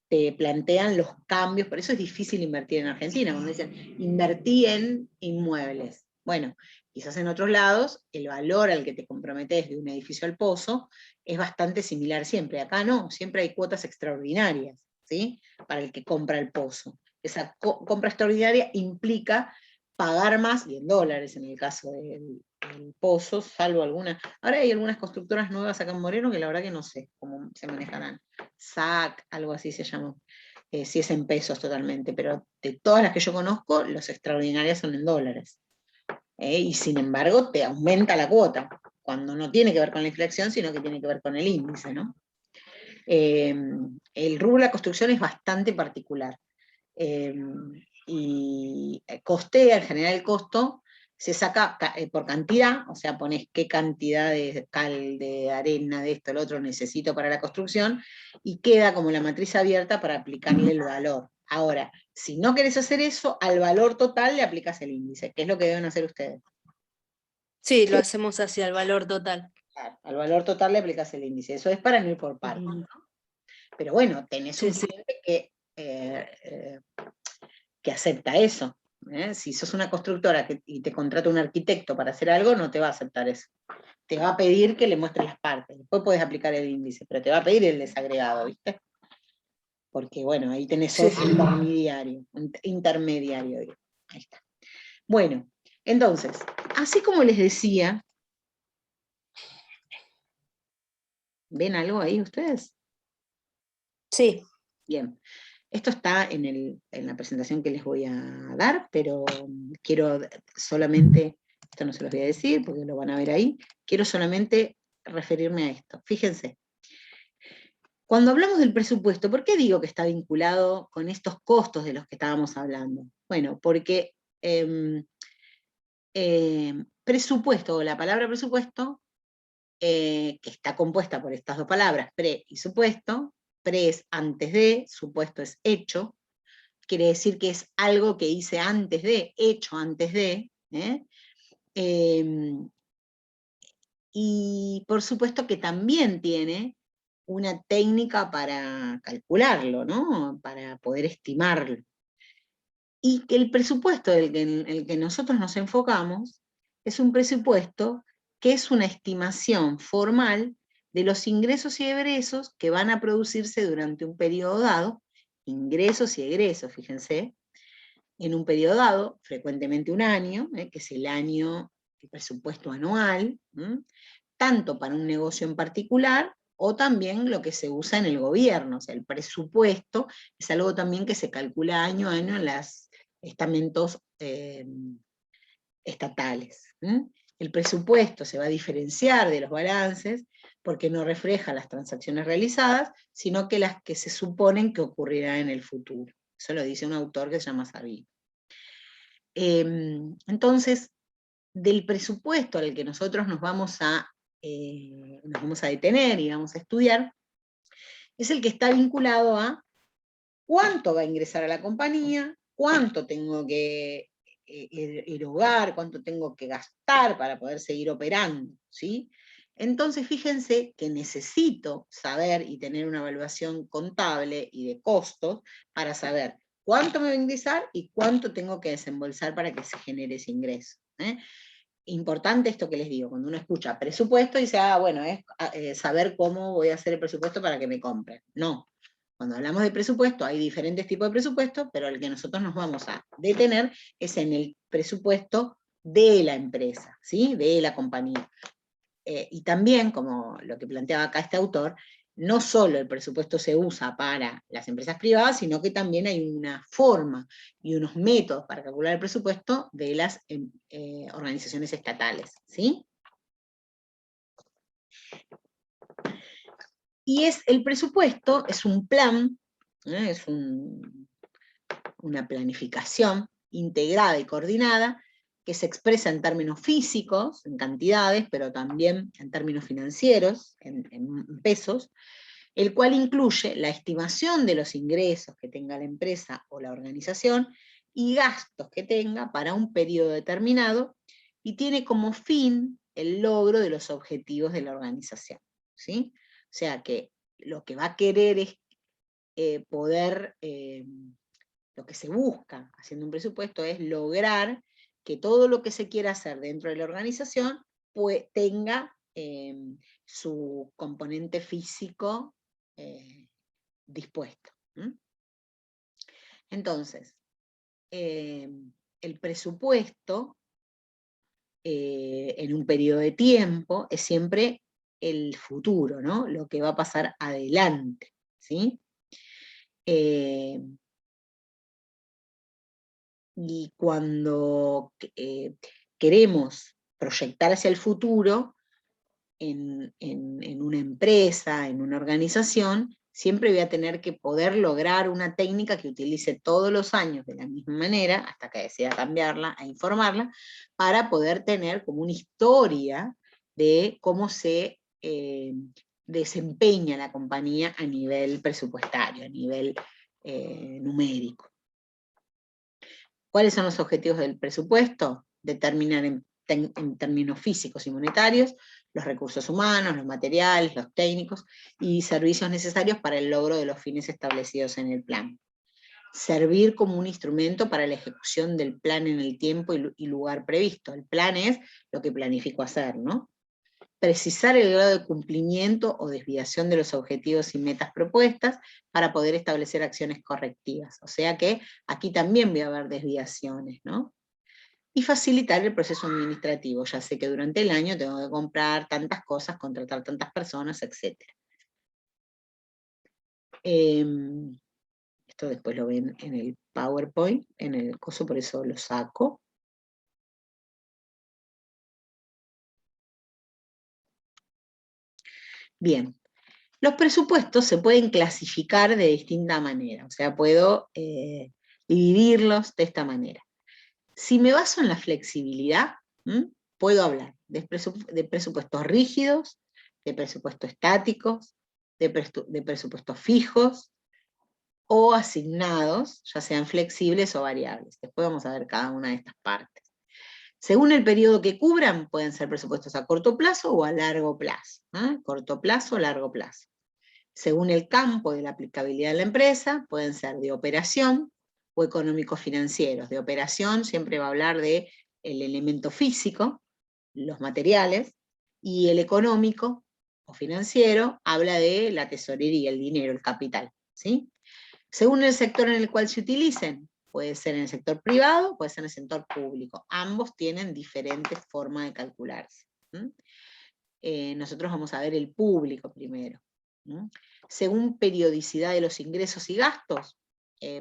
te plantean los cambios, por eso es difícil invertir en Argentina, cuando dicen, invertí en inmuebles. Bueno, quizás en otros lados, el valor al que te comprometes de un edificio al pozo es bastante similar siempre. Acá no, siempre hay cuotas extraordinarias, ¿sí? Para el que compra el pozo. Esa compra extraordinaria implica pagar más, y en dólares en el caso del pozo, salvo algunas. Ahora hay algunas constructoras nuevas acá en Moreno que la verdad que no sé cómo se manejarán. SAC, algo así se llama, si es en pesos totalmente, pero de todas las que yo conozco, los extraordinarios son en dólares. Y sin embargo te aumenta la cuota, cuando no tiene que ver con la inflación, sino que tiene que ver con el índice, ¿no? El rubro de la construcción es bastante particular. Y costea, en general el costo se saca por cantidad, o sea, pones qué cantidad de cal, de arena, de esto, el otro necesito para la construcción, y queda como la matriz abierta para aplicarle el valor. Ahora, si no querés hacer eso, al valor total le aplicas el índice, que es lo que deben hacer ustedes. Sí, lo hacemos hacia el valor total. Claro, al valor total le aplicas el índice, eso es para no ir por partes, ¿no? Pero bueno, tenés un Sí, sí. cliente que acepta eso. Si sos una constructora y te contrata un arquitecto para hacer algo, no te va a aceptar eso. Te va a pedir que le muestres las partes. Después podés aplicar el índice, pero te va a pedir el desagregado, ¿viste? Porque bueno, ahí tenés otro intermediario. Digo. Ahí está. Bueno, entonces, así como les decía, ¿ven algo ahí ustedes? Sí. Bien. Esto está en la presentación que les voy a dar, pero quiero solamente, esto no se los voy a decir porque lo van a ver ahí, quiero solamente referirme a esto. Fíjense, cuando hablamos del presupuesto, ¿por qué digo que está vinculado con estos costos de los que estábamos hablando? Bueno, porque presupuesto, o la palabra presupuesto, que está compuesta por estas dos palabras, pre y supuesto. Pre es antes de, supuesto es hecho, quiere decir que es algo que hice antes de, hecho antes de, y por supuesto que también tiene una técnica para calcularlo, ¿no? Para poder estimarlo. Y que el presupuesto en el que nosotros nos enfocamos es un presupuesto que es una estimación formal de los ingresos y egresos que van a producirse durante un periodo dado, ingresos y egresos, fíjense, en un periodo dado, frecuentemente un año, que es el presupuesto anual, tanto para un negocio en particular, o también lo que se usa en el gobierno, o sea, el presupuesto es algo también que se calcula año a año en los estamentos estatales. El presupuesto se va a diferenciar de los balances porque no refleja las transacciones realizadas, sino que las que se suponen que ocurrirán en el futuro. Eso lo dice un autor que se llama Sabino. Entonces, del presupuesto al que nosotros nos vamos a detener y vamos a estudiar, es el que está vinculado a cuánto va a ingresar a la compañía, cuánto tengo que erogar, cuánto tengo que gastar para poder seguir operando, ¿sí? Entonces, fíjense que necesito saber y tener una evaluación contable y de costos para saber cuánto me va a ingresar y cuánto tengo que desembolsar para que se genere ese ingreso. Importante esto que les digo, cuando uno escucha presupuesto y dice, bueno, es saber cómo voy a hacer el presupuesto para que me compren. No, cuando hablamos de presupuesto hay diferentes tipos de presupuesto, pero el que nosotros nos vamos a detener es en el presupuesto de la empresa, ¿sí? De la compañía. y también, como lo que planteaba acá este autor, no solo el presupuesto se usa para las empresas privadas, sino que también hay una forma y unos métodos para calcular el presupuesto de las organizaciones estatales, ¿sí? Y el presupuesto es un plan, es una planificación integrada y coordinada que se expresa en términos físicos, en cantidades, pero también en términos financieros, en pesos, el cual incluye la estimación de los ingresos que tenga la empresa o la organización y gastos que tenga para un periodo determinado, y tiene como fin el logro de los objetivos de la organización, ¿sí? O sea que lo que va a querer es poder, lo que se busca haciendo un presupuesto es lograr que todo lo que se quiera hacer dentro de la organización pues, tenga su componente físico dispuesto. Entonces, el presupuesto en un periodo de tiempo es siempre el futuro, ¿no? Lo que va a pasar adelante, ¿sí? Y cuando queremos proyectar hacia el futuro en una empresa, en una organización, siempre voy a tener que poder lograr una técnica que utilice todos los años de la misma manera, hasta que decida cambiarla e informarla, para poder tener como una historia de cómo se desempeña la compañía a nivel presupuestario, a nivel numérico. ¿Cuáles son los objetivos del presupuesto? Determinar en términos físicos y monetarios los recursos humanos, los materiales, los técnicos y servicios necesarios para el logro de los fines establecidos en el plan. Servir como un instrumento para la ejecución del plan en el tiempo y lugar previsto. El plan es lo que planifico hacer, ¿no? Precisar el grado de cumplimiento o desviación de los objetivos y metas propuestas para poder establecer acciones correctivas. O sea que aquí también va a haber desviaciones, ¿no? Y facilitar el proceso administrativo. Ya sé que durante el año tengo que comprar tantas cosas, contratar tantas personas, etc. Esto después lo ven en el PowerPoint, en el coso, por eso lo saco. Bien, los presupuestos se pueden clasificar de distinta manera, o sea, puedo dividirlos de esta manera. Si me baso en la flexibilidad, puedo hablar de presupuestos rígidos, de presupuestos estáticos, de presupuestos fijos o asignados, ya sean flexibles o variables. Después vamos a ver cada una de estas partes. Según el periodo que cubran, pueden ser presupuestos a corto plazo o a largo plazo. Corto plazo o largo plazo. Según el campo de la aplicabilidad de la empresa, pueden ser de operación o económicos financieros. De operación siempre va a hablar del elemento físico, los materiales, y el económico o financiero habla de la tesorería, el dinero, el capital, ¿sí? Según el sector en el cual se utilicen, puede ser en el sector privado, puede ser en el sector público. Ambos tienen diferentes formas de calcularse. Nosotros vamos a ver el público primero. Según periodicidad de los ingresos y gastos,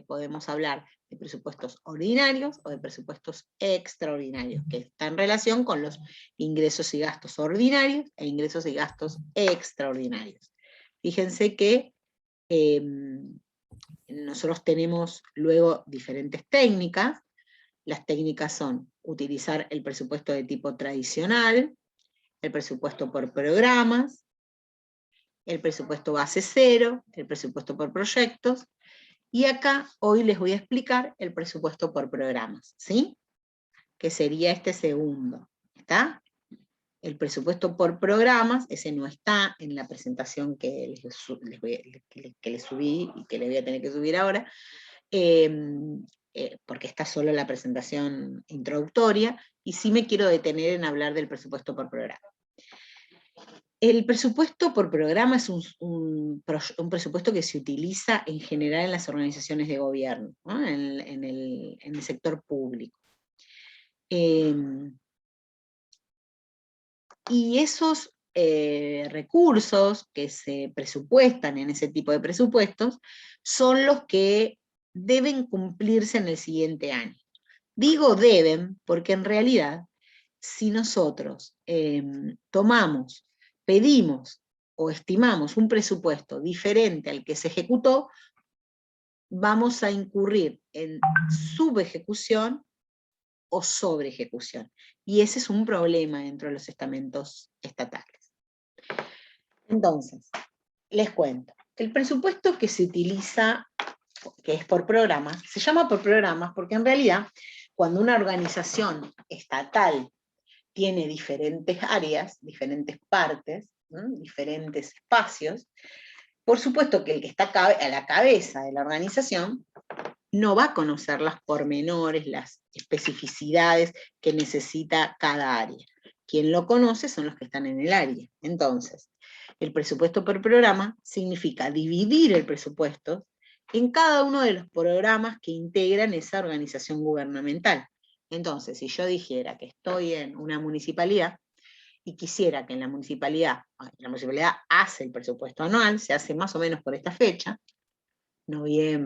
podemos hablar de presupuestos ordinarios o de presupuestos extraordinarios, que está en relación con los ingresos y gastos ordinarios e ingresos y gastos extraordinarios. Fíjense que nosotros tenemos luego diferentes técnicas. Las técnicas son utilizar el presupuesto de tipo tradicional, el presupuesto por programas, el presupuesto base cero, el presupuesto por proyectos, y acá hoy les voy a explicar el presupuesto por programas, ¿sí? Que sería este segundo, ¿está? El presupuesto por programas, ese no está en la presentación que les subí y que les voy a tener que subir ahora, porque está solo la presentación introductoria, y sí me quiero detener en hablar del presupuesto por programa. El presupuesto por programa es un presupuesto que se utiliza en general en las organizaciones de gobierno, ¿no? en el sector público. Y esos recursos que se presupuestan en ese tipo de presupuestos son los que deben cumplirse en el siguiente año. Digo deben porque en realidad, si nosotros tomamos, pedimos o estimamos un presupuesto diferente al que se ejecutó, vamos a incurrir en subejecución o sobre ejecución. Y ese es un problema dentro de los estamentos estatales. Entonces, les cuento. El presupuesto que se utiliza, que es por programas, se llama por programas porque en realidad, cuando una organización estatal tiene diferentes áreas, diferentes partes, diferentes espacios, por supuesto que el que está a la cabeza de la organización no va a conocer las pormenores, las especificidades que necesita cada área. Quien lo conoce son los que están en el área. Entonces, el presupuesto por programa significa dividir el presupuesto en cada uno de los programas que integran esa organización gubernamental. Entonces, si yo dijera que estoy en una municipalidad y quisiera que en la municipalidad hace el presupuesto anual, se hace más o menos por esta fecha,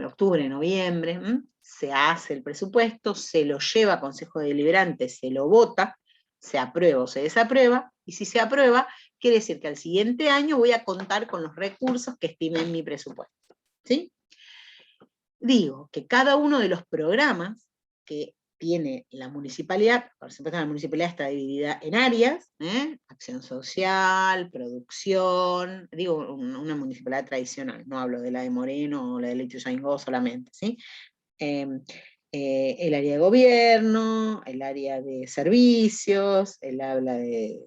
octubre, noviembre, se hace el presupuesto, se lo lleva a Consejo Deliberante, se lo vota, se aprueba o se desaprueba, y si se aprueba, quiere decir que al siguiente año voy a contar con los recursos que estimé en mi presupuesto. ¿Sí? Digo que cada uno de los programas que tiene la municipalidad, por supuesto la municipalidad está dividida en áreas, acción social, producción, digo una municipalidad tradicional, no hablo de la de Moreno o la de Ituzaingó solamente, ¿sí? El área de gobierno, el área de servicios, el área de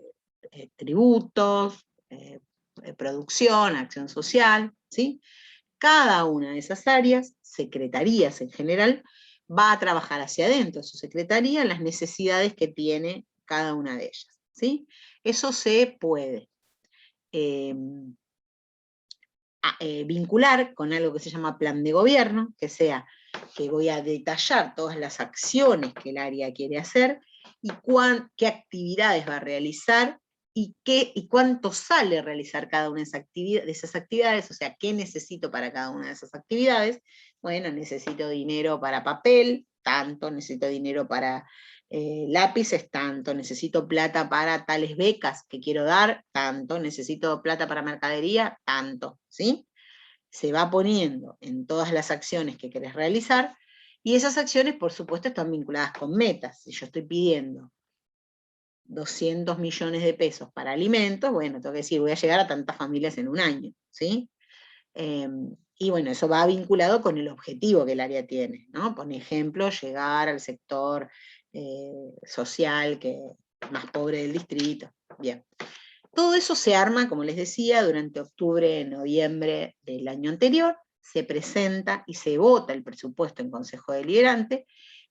tributos, producción, acción social, ¿sí? Cada una de esas áreas, secretarías en general, va a trabajar hacia adentro de su secretaría en las necesidades que tiene cada una de ellas. ¿Sí? Eso se puede vincular con algo que se llama plan de gobierno, que sea que voy a detallar todas las acciones que el área quiere hacer y qué actividades va a realizar y cuánto sale realizar cada una de esas actividades, o sea, qué necesito para cada una de esas actividades. Bueno, necesito dinero para papel, tanto, necesito dinero para lápices, tanto, necesito plata para tales becas que quiero dar, tanto, necesito plata para mercadería, tanto, ¿sí? Se va poniendo en todas las acciones que querés realizar, y esas acciones, por supuesto, están vinculadas con metas. Si yo estoy pidiendo 200 millones de pesos para alimentos, bueno, tengo que decir, voy a llegar a tantas familias en un año, ¿sí? Y bueno, eso va vinculado con el objetivo que el área tiene, ¿no? Por ejemplo, llegar al sector social más pobre del distrito. Bien. Todo eso se arma, como les decía, durante octubre, noviembre del año anterior, se presenta y se vota el presupuesto en Consejo Deliberante.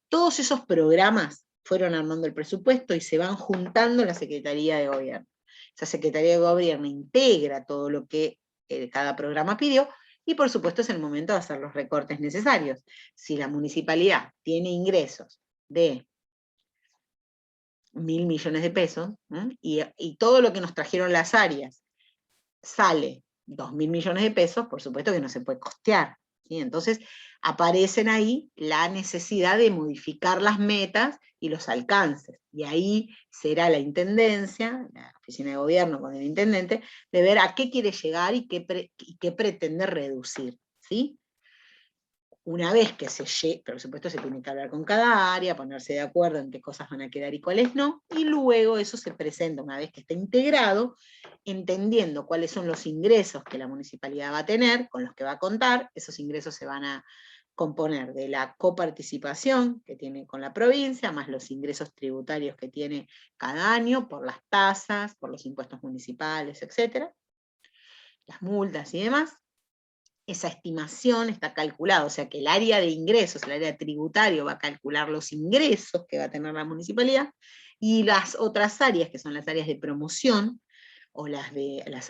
Todos esos programas fueron armando el presupuesto y se van juntando en la Secretaría de Gobierno. Esa Secretaría de Gobierno integra todo lo que cada programa pidió, y por supuesto es el momento de hacer los recortes necesarios. Si la municipalidad tiene ingresos de 1.000 millones de pesos, y todo lo que nos trajeron las áreas sale 2.000 millones de pesos, por supuesto que no se puede costear, ¿sí? Entonces aparecen ahí la necesidad de modificar las metas y los alcances, y ahí será la intendencia, la oficina de gobierno con el intendente, de ver a qué quiere llegar y qué pretende reducir, ¿sí? Una vez que se llegue, por supuesto se tiene que hablar con cada área, ponerse de acuerdo en qué cosas van a quedar y cuáles no, y luego eso se presenta una vez que está integrado, entendiendo cuáles son los ingresos que la municipalidad va a tener, con los que va a contar. Esos ingresos se van a componer de la coparticipación que tiene con la provincia, más los ingresos tributarios que tiene cada año, por las tasas, por los impuestos municipales, etcétera, las multas y demás. Esa estimación está calculada, o sea que el área de ingresos, el área tributario va a calcular los ingresos que va a tener la municipalidad, y las otras áreas, que son las áreas de promoción, o las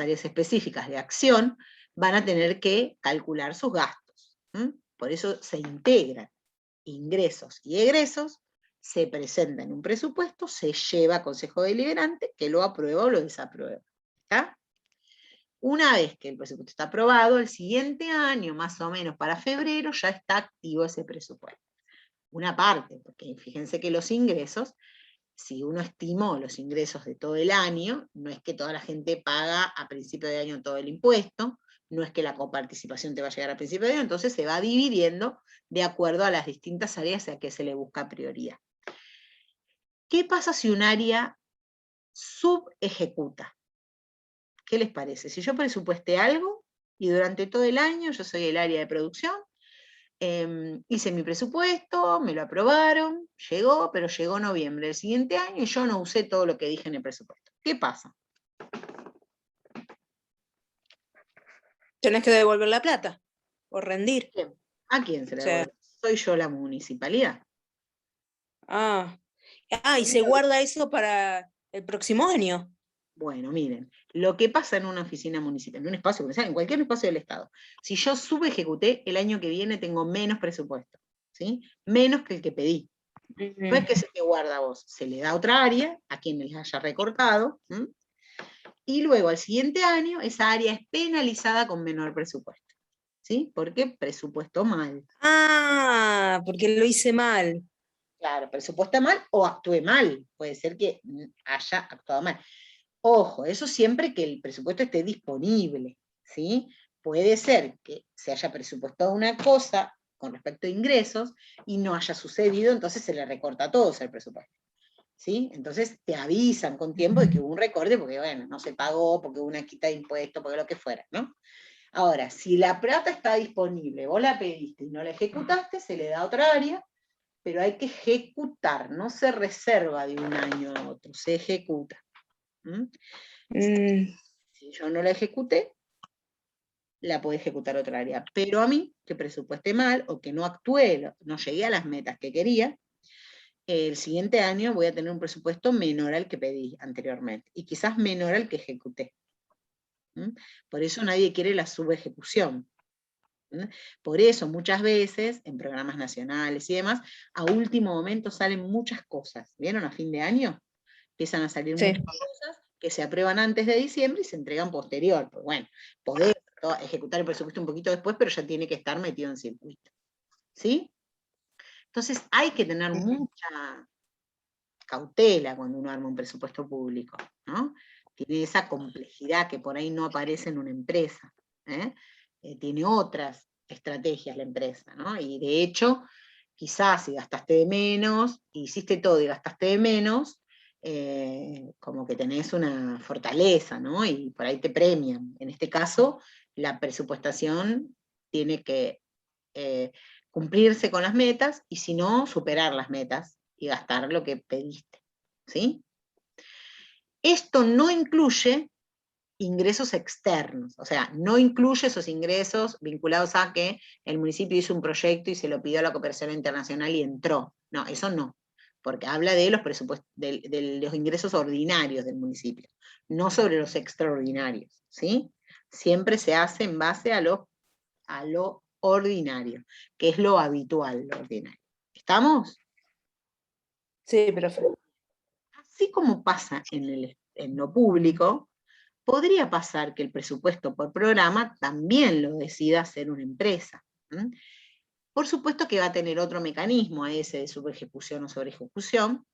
áreas específicas de acción, van a tener que calcular sus gastos. Por eso se integran ingresos y egresos, se presenta en un presupuesto, se lleva a Consejo Deliberante, que lo aprueba o lo desaprueba. ¿Está? Una vez que el presupuesto está aprobado, el siguiente año, más o menos para febrero, ya está activo ese presupuesto. Una parte, porque fíjense que los ingresos, si uno estimó los ingresos de todo el año, no es que toda la gente paga a principio de año todo el impuesto, no es que la coparticipación te va a llegar a principio de año, entonces se va dividiendo de acuerdo a las distintas áreas a que se le busca prioridad. ¿Qué pasa si un área subejecuta? ¿Qué les parece? Si yo presupuesté algo y durante todo el año, yo soy el área de producción, hice mi presupuesto, me lo aprobaron, llegó, pero llegó noviembre del siguiente año y yo no usé todo lo que dije en el presupuesto. ¿Qué pasa? Tenés que devolver la plata o rendir. ¿A quién se le O sea, devuelve? Soy yo la municipalidad. y se guarda eso para el próximo año. Bueno, miren, lo que pasa en una oficina municipal, en un espacio municipal, en cualquier espacio del Estado, si yo subejecuté, el año que viene tengo menos presupuesto, ¿sí? Menos que el que pedí. No es que se te guarda a vos, se le da a otra área, a quien les haya recortado, y luego al siguiente año esa área es penalizada con menor presupuesto. ¿Sí? Porque presupuestó mal. Porque lo hice mal. Claro, presupuesta mal o actué mal. Puede ser que haya actuado mal. Ojo, eso siempre que el presupuesto esté disponible, ¿sí? Puede ser que se haya presupuestado una cosa con respecto a ingresos y no haya sucedido, entonces se le recorta a todos el presupuesto, ¿sí? Entonces te avisan con tiempo de que hubo un recorte porque, bueno, no se pagó, porque hubo una quita de impuestos, porque lo que fuera, ¿no? Ahora, si la plata está disponible, vos la pediste y no la ejecutaste, se le da a otra área, pero hay que ejecutar, no se reserva de un año a otro, se ejecuta. Si yo no la ejecuté, la puede ejecutar otra área. Pero a mí, que presupuesté mal, o que no actué, no llegué a las metas que quería, el siguiente año voy a tener un presupuesto menor al que pedí anteriormente, y quizás menor al que ejecuté. Por eso nadie quiere la subejecución. Por eso muchas veces, en programas nacionales y demás, a último momento salen muchas cosas. ¿Vieron? A fin de año empiezan a salir muchas cosas que se aprueban antes de diciembre y se entregan posterior. Pues bueno, podés ejecutar el presupuesto un poquito después, pero ya tiene que estar metido en circuito. ¿Sí? Entonces hay que tener mucha cautela cuando uno arma un presupuesto público, ¿no? Tiene esa complejidad que por ahí no aparece en una empresa. Tiene otras estrategias la empresa, ¿no? Y de hecho, quizás si gastaste de menos, hiciste todo y gastaste de menos, como que tenés una fortaleza, ¿no? Y por ahí te premian. En este caso, la presupuestación tiene que cumplirse con las metas, y si no, superar las metas y gastar lo que pediste, ¿sí? Esto no incluye ingresos externos, o sea, no incluye esos ingresos vinculados a que el municipio hizo un proyecto y se lo pidió a la cooperación internacional y entró. No, eso no, porque habla de los presupuestos, de los ingresos ordinarios del municipio, no sobre los extraordinarios, ¿sí? Siempre se hace en base a lo ordinario, que es lo habitual, lo ordinario. ¿Estamos? Sí, perfecto. Así como pasa en lo público, podría pasar que el presupuesto por programa también lo decida hacer una empresa. Por supuesto que va a tener otro mecanismo a ese de subejecución o sobreejecución,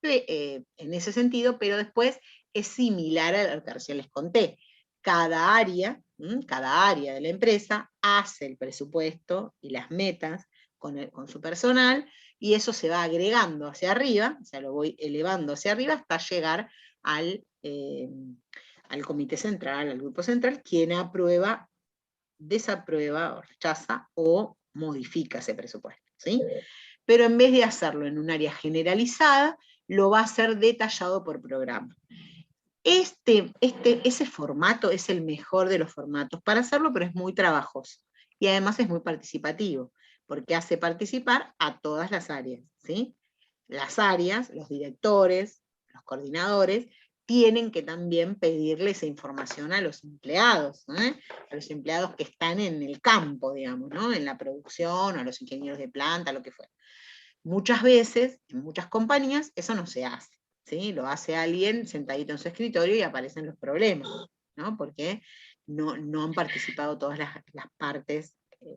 en ese sentido, pero después es similar a lo que recién les conté. Cada área de la empresa hace el presupuesto y las metas con su personal, y eso se va agregando hacia arriba, o sea, lo voy elevando hacia arriba hasta llegar al comité central, al grupo central, quien aprueba, desaprueba o rechaza o modifica ese presupuesto, ¿sí? Pero en vez de hacerlo en un área generalizada, lo va a hacer detallado por programa. Ese formato es el mejor de los formatos para hacerlo, pero es muy trabajoso. Y además es muy participativo, porque hace participar a todas las áreas, ¿sí? Las áreas, los directores, los coordinadores, tienen que también pedirle esa información a los empleados, a los empleados que están en el campo, digamos, ¿no? En la producción, a los ingenieros de planta, lo que fuera. Muchas veces, en muchas compañías, eso no se hace. ¿sí? Lo hace alguien sentadito en su escritorio y aparecen los problemas, ¿no? Porque no han participado todas las partes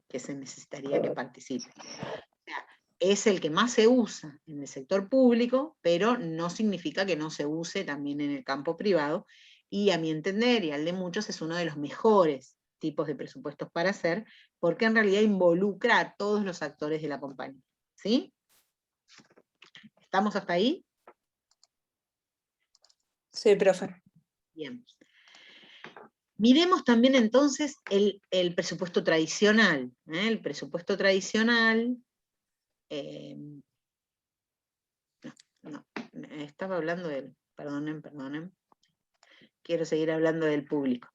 que se necesitaría que participen. O sea, es el que más se usa en el sector público, pero no significa que no se use también en el campo privado, y a mi entender, y al de muchos, es uno de los mejores tipos de presupuestos para hacer, porque en realidad involucra a todos los actores de la compañía, ¿sí? ¿Estamos hasta ahí? Sí, profe. Bien. Miremos también entonces el presupuesto tradicional. El presupuesto tradicional, no, estaba hablando del, perdonen, quiero seguir hablando del público.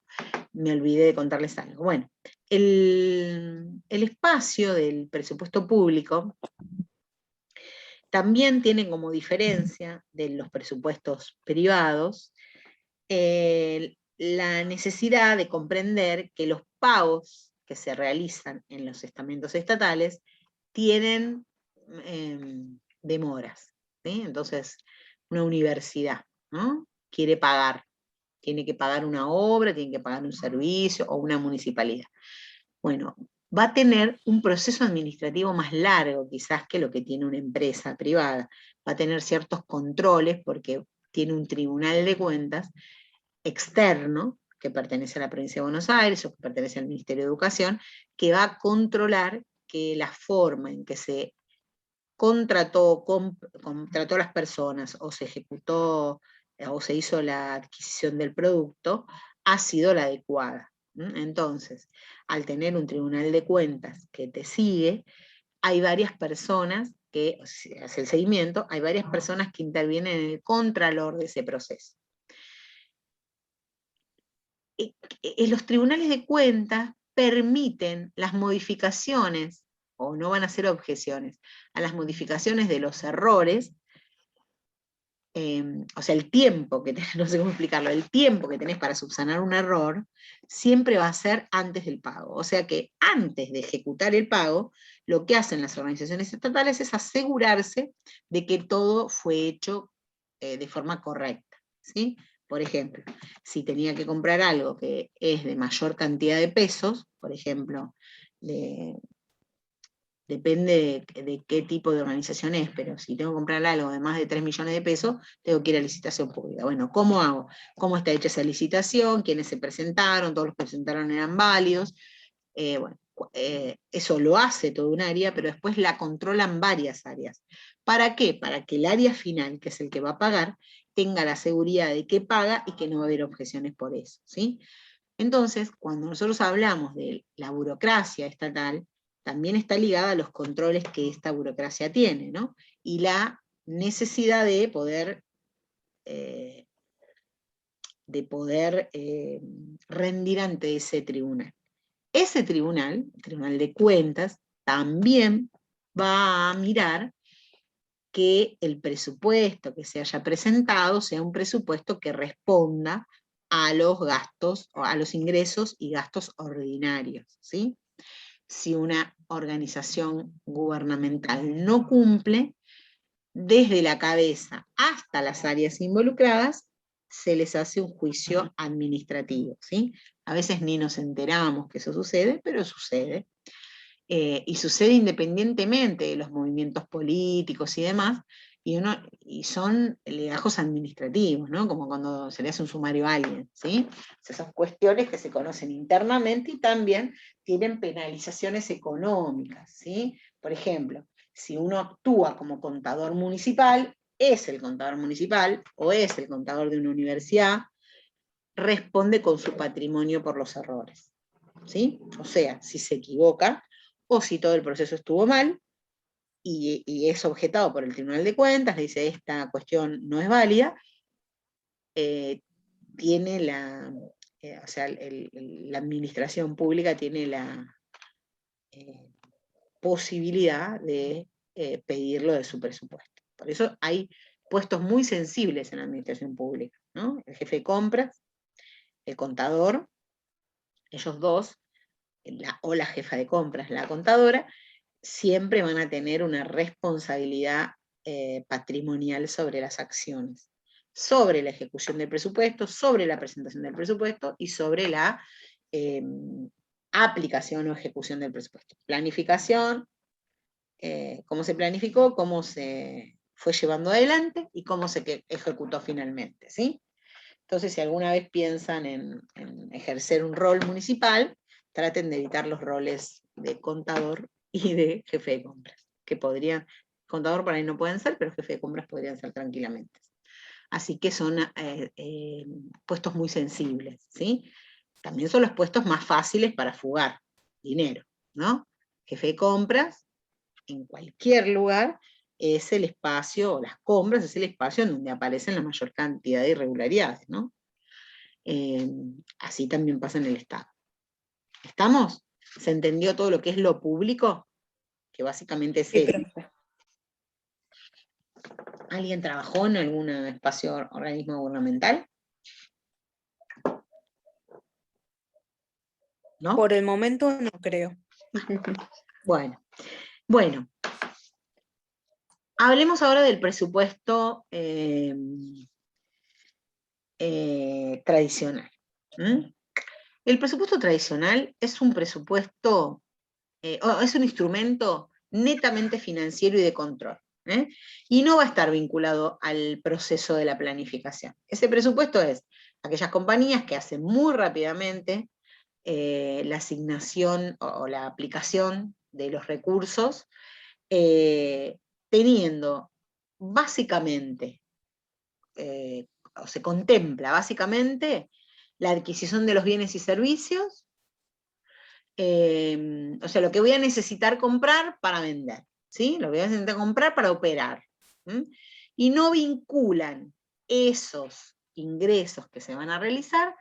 Me olvidé de contarles algo. Bueno, el espacio del presupuesto público también tiene como diferencia de los presupuestos privados la necesidad de comprender que los pagos que se realizan en los estamentos estatales tienen demoras, ¿sí? Entonces, una universidad, ¿no? Quiere pagar, tiene que pagar una obra, tiene que pagar un servicio, o una municipalidad. Bueno, va a tener un proceso administrativo más largo quizás que lo que tiene una empresa privada. Va a tener ciertos controles porque tiene un tribunal de cuentas externo que pertenece a la provincia de Buenos Aires o que pertenece al Ministerio de Educación, que va a controlar que la forma en que se contrató a las personas o se ejecutó o se hizo la adquisición del producto ha sido la adecuada. Entonces, al tener un tribunal de cuentas que te sigue, hay varias personas que hace el seguimiento, hay varias personas que intervienen en el contralor de ese proceso. Los tribunales de cuentas permiten las modificaciones, o no van a hacer objeciones, a las modificaciones de los errores, o sea, el tiempo que tenés, no sé cómo explicarlo, el tiempo que tenés para subsanar un error, siempre va a ser antes del pago. O sea que antes de ejecutar el pago, lo que hacen las organizaciones estatales es asegurarse de que todo fue hecho de forma correcta, ¿sí? Por ejemplo, si tenía que comprar algo que es de mayor cantidad de pesos, por ejemplo, depende de qué tipo de organización es, pero si tengo que comprar algo de más de 3 millones de pesos, tengo que ir a licitación pública. Bueno, ¿cómo hago? ¿Cómo está hecha esa licitación? ¿Quiénes se presentaron? ¿Todos los que presentaron eran válidos? Bueno, eso lo hace todo un área, pero después la controlan varias áreas. ¿Para qué? Para que el área final, que es el que va a pagar, tenga la seguridad de que paga y que no va a haber objeciones por eso, ¿sí? Entonces, cuando nosotros hablamos de la burocracia estatal, también está ligada a los controles que esta burocracia tiene, ¿no? Y la necesidad de poder rendir ante ese tribunal. Ese tribunal, el Tribunal de Cuentas, también va a mirar que el presupuesto que se haya presentado sea un presupuesto que responda a los gastos, a los ingresos y gastos ordinarios, ¿sí? Si una organización gubernamental no cumple, desde la cabeza hasta las áreas involucradas, se les hace un juicio administrativo, ¿sí? A veces ni nos enteramos que eso sucede, pero sucede. Y sucede independientemente de los movimientos políticos y demás, y son legajos administrativos, ¿no? Como cuando se le hace un sumario a alguien, ¿sí? Esas son cuestiones que se conocen internamente y también tienen penalizaciones económicas, ¿sí? Por ejemplo, si uno actúa como contador municipal, es el contador municipal o es el contador de una universidad, responde con su patrimonio por los errores, ¿sí? O sea, si se equivoca, o si todo el proceso estuvo mal, y es objetado por el Tribunal de Cuentas, le dice esta cuestión no es válida, tiene o sea, la administración pública tiene la posibilidad de pedirlo de su presupuesto. Por eso hay puestos muy sensibles en la administración pública, ¿no? El jefe de compras, el contador, ellos dos, o la jefa de compras, la contadora, siempre van a tener una responsabilidad patrimonial sobre las acciones. sobre la ejecución del presupuesto, sobre la presentación del presupuesto y sobre la aplicación o ejecución del presupuesto. Planificación, cómo se planificó, cómo se fue llevando adelante y cómo se ejecutó finalmente, ¿sí? Entonces, si alguna vez piensan en ejercer un rol municipal, traten de evitar los roles de contador y de jefe de compras, que podrían, contador por ahí no pueden ser, pero jefe de compras podrían ser tranquilamente. Así que son puestos muy sensibles, ¿sí? También son los puestos más fáciles para fugar dinero, ¿no? Jefe de compras, en cualquier lugar, es el espacio, o las compras es el espacio en donde aparecen la mayor cantidad de irregularidades, ¿no? Así también pasa en el Estado. ¿Estamos? ¿Se entendió todo lo que es lo público? Que básicamente es eso. ¿Alguien trabajó en algún espacio, organismo gubernamental? ¿No? Por el momento no creo. Bueno. Hablemos ahora del presupuesto tradicional. El presupuesto tradicional es un presupuesto, es un instrumento netamente financiero y de control. Y no va a estar vinculado al proceso de la planificación. Ese presupuesto es aquellas compañías que hacen muy rápidamente la asignación o la aplicación de los recursos, teniendo básicamente, o se contempla básicamente, la adquisición de los bienes y servicios, o sea, lo que voy a necesitar comprar para vender, ¿sí? Lo que voy a necesitar comprar para operar. Y no vinculan esos ingresos que se van a realizar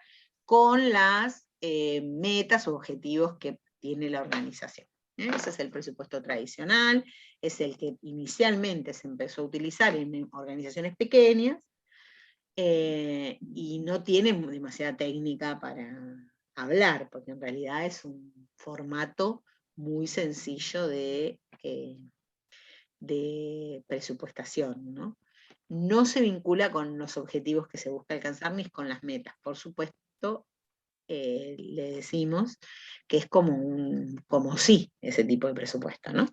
con las metas o objetivos que tiene la organización. Ese es el presupuesto tradicional, es el que inicialmente se empezó a utilizar en organizaciones pequeñas, y no tiene demasiada técnica para hablar, porque en realidad es un formato muy sencillo de presupuestación, ¿no? No se vincula con los objetivos que se busca alcanzar ni con las metas. Por supuesto, le decimos que es como sí, ese tipo de presupuesto, ¿no?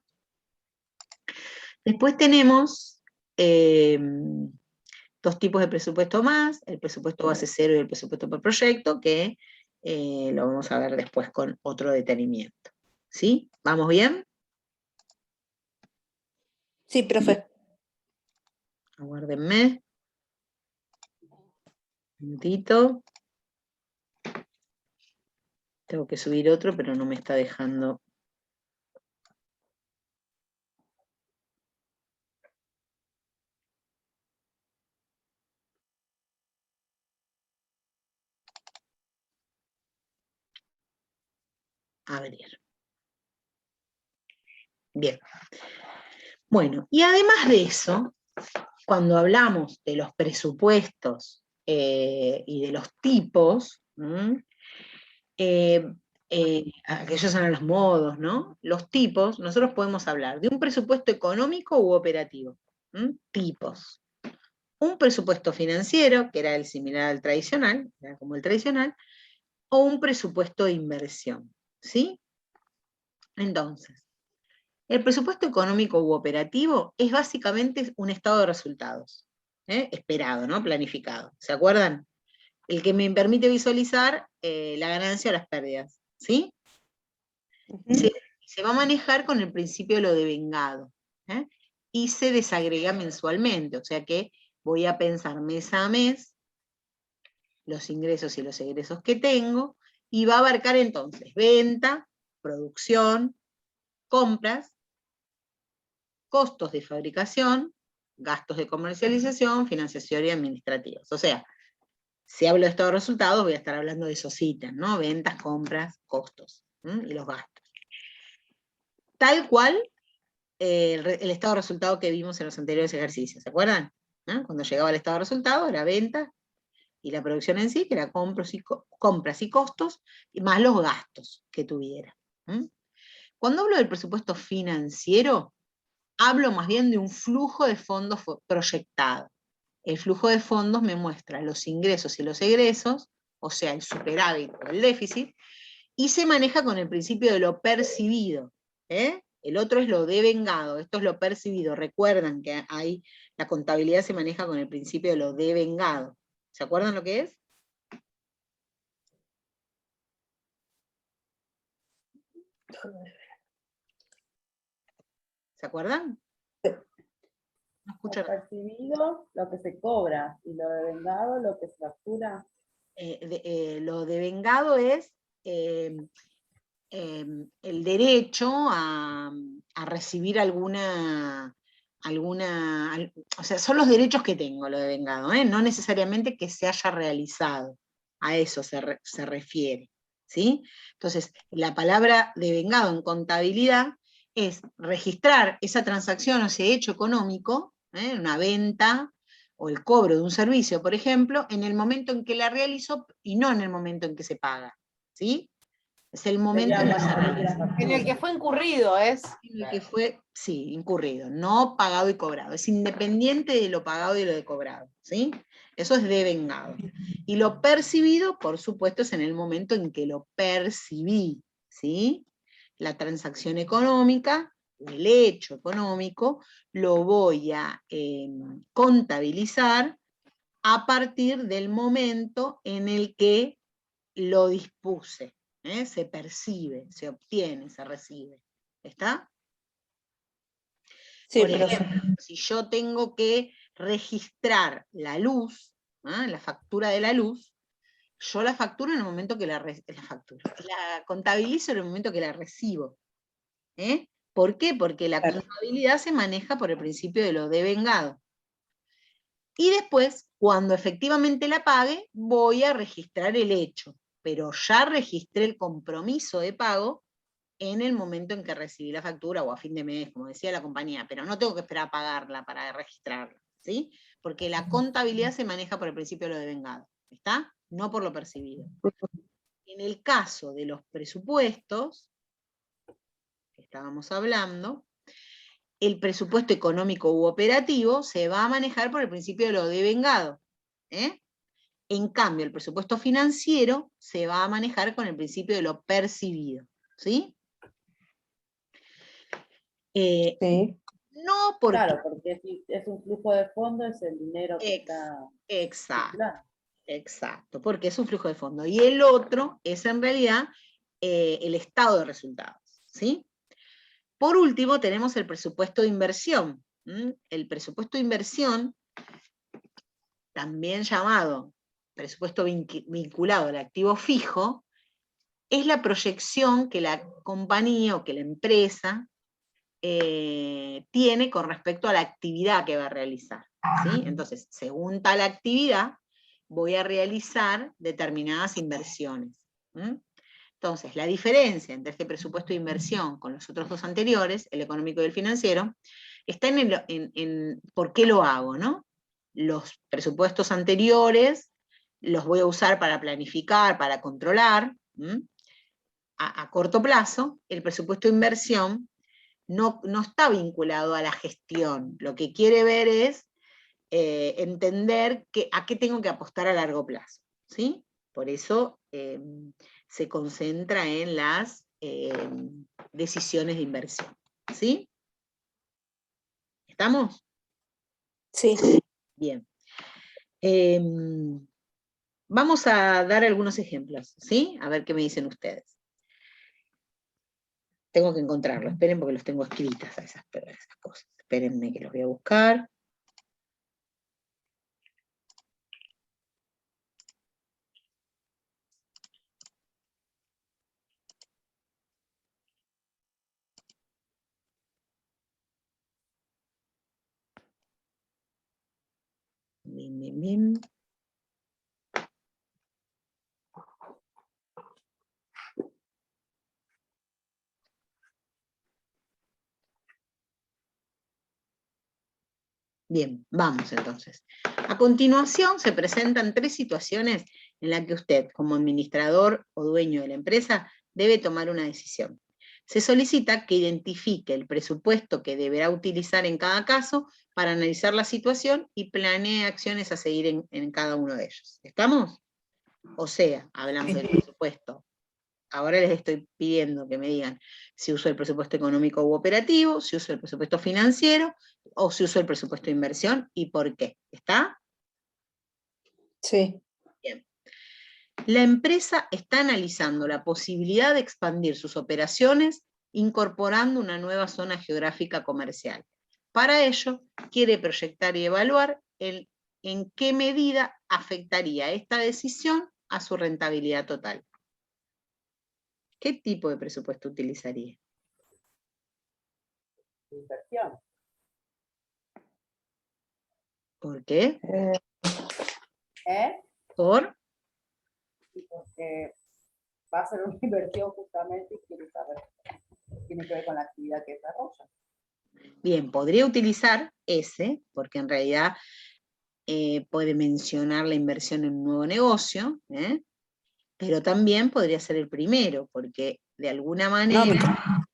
Después tenemos dos tipos de presupuesto más, el presupuesto base cero y el presupuesto por proyecto, que lo vamos a ver después con otro detenimiento. ¿Sí? ¿Vamos bien? Sí, profe. Aguárdenme. Un minutito. Tengo que subir otro, pero no me está dejando. Abrir. Bien. Bueno, y además de eso, cuando hablamos de los presupuestos y de los tipos, aquellos son los modos, ¿no? Los tipos, nosotros podemos hablar de un presupuesto económico u operativo. Tipos. Un presupuesto financiero, que era el similar al tradicional, era como el tradicional, o un presupuesto de inversión, ¿sí? Entonces, el presupuesto económico u operativo es básicamente un estado de resultados, esperado, ¿no? Planificado. ¿Se acuerdan? El que me permite visualizar la ganancia o las pérdidas, ¿sí? Se va a manejar con el principio de lo devengado, y se desagrega mensualmente, o sea que voy a pensar mes a mes los ingresos y los egresos que tengo, y va a abarcar entonces venta, producción, compras, costos de fabricación, gastos de comercialización, financiación y administrativos. O sea, si hablo de estado de resultados, voy a estar hablando de esos ítems, ¿no? Ventas, compras, costos, y los gastos. Tal cual el estado de resultado que vimos en los anteriores ejercicios, ¿se acuerdan? Cuando llegaba el estado de resultado, era venta y la producción en sí, que era compras y costos, más los gastos que tuviera. Cuando hablo del presupuesto financiero, hablo más bien de un flujo de fondos proyectado. El flujo de fondos me muestra los ingresos y los egresos, o sea, el superávit o el déficit, y se maneja con el principio de lo percibido. El otro es lo devengado, esto es lo percibido. Recuerdan que la contabilidad se maneja con el principio de lo devengado. ¿Se acuerdan lo que es? ¿Se acuerdan? No escucho Lo nada. percibido, lo que se cobra, y lo devengado, lo que se factura. Lo devengado es el derecho a recibir o sea, son los derechos que tengo, lo devengado, no necesariamente que se haya realizado, a eso se refiere, ¿sí? Entonces, la palabra devengado en contabilidad es registrar esa transacción o ese hecho económico, una venta o el cobro de un servicio, por ejemplo, en el momento en que la realizo y no en el momento en que se paga, ¿sí? Es el momento en que se realiza. En el que fue incurrido, ¿es? En el que fue, sí, incurrido, no pagado y cobrado. Es independiente de lo pagado y lo de cobrado, ¿sí? Eso es devengado. Y lo percibido, por supuesto, es en el momento en que lo percibí, ¿sí? La transacción económica, el hecho económico, lo voy a contabilizar a partir del momento en el que lo dispuse. Se percibe, se obtiene, se recibe. ¿Está? Sí, Por pero ejemplo, si yo tengo que registrar la luz, la factura de la luz, yo la facturo en el momento que la contabilizo en el momento que la recibo. ¿Por qué? Porque la contabilidad se maneja por el principio de lo devengado. Y después, cuando efectivamente la pague, voy a registrar el hecho, pero ya registré el compromiso de pago en el momento en que recibí la factura o a fin de mes, como decía la compañía, pero no tengo que esperar a pagarla para registrarla, ¿sí? Porque la contabilidad se maneja por el principio de lo devengado, ¿está? No por lo percibido. En el caso de los presupuestos, que estábamos hablando, el presupuesto económico u operativo se va a manejar por el principio de lo devengado. En cambio, el presupuesto financiero se va a manejar con el principio de lo percibido. ¿Sí? sí. No porque... Claro, porque si es un flujo de fondos, es el dinero que está... Exacto. Claro. Exacto, porque es un flujo de fondo. Y el otro es en realidad el estado de resultados. ¿Sí? Por último, tenemos el presupuesto de inversión. El presupuesto de inversión, también llamado presupuesto vinculado al activo fijo, es la proyección que la compañía o que la empresa tiene con respecto a la actividad que va a realizar. ¿Sí? Entonces, según tal actividad, voy a realizar determinadas inversiones. Entonces, la diferencia entre este presupuesto de inversión con los otros dos anteriores, el económico y el financiero, está en por qué lo hago, ¿no? Los presupuestos anteriores los voy a usar para planificar, para controlar, a corto plazo. El presupuesto de inversión no está vinculado a la gestión. Lo que quiere ver es entender a qué tengo que apostar a largo plazo. ¿Sí? Por eso se concentra en las decisiones de inversión. ¿Sí? ¿Estamos? Sí. Bien. Vamos a dar algunos ejemplos, ¿sí? A ver qué me dicen ustedes. Tengo que encontrarlo, esperen porque los tengo escritas a esas cosas. Espérenme que los voy a buscar. Bien, bien, bien. Bien, vamos entonces. A continuación se presentan 3 situaciones en las que usted, como administrador o dueño de la empresa, debe tomar una decisión. Se solicita que identifique el presupuesto que deberá utilizar en cada caso para analizar la situación y planee acciones a seguir en cada uno de ellos. ¿Estamos? O sea, hablamos del presupuesto. Ahora les estoy pidiendo que me digan si uso el presupuesto económico u operativo, si uso el presupuesto financiero, o si uso el presupuesto de inversión, y por qué. ¿Está? Sí. Bien. La empresa está analizando la posibilidad de expandir sus operaciones incorporando una nueva zona geográfica comercial. Para ello, quiere proyectar y evaluar en qué medida afectaría esta decisión a su rentabilidad total. ¿Qué tipo de presupuesto utilizaría? Inversión. ¿Por qué? ¿Eh? ¿Por? Y porque va a ser una inversión justamente y quiere saber, tiene que ver con la actividad que desarrolla. Bien, podría utilizar ese, porque en realidad puede mencionar la inversión en un nuevo negocio, pero también podría ser el primero, porque de alguna manera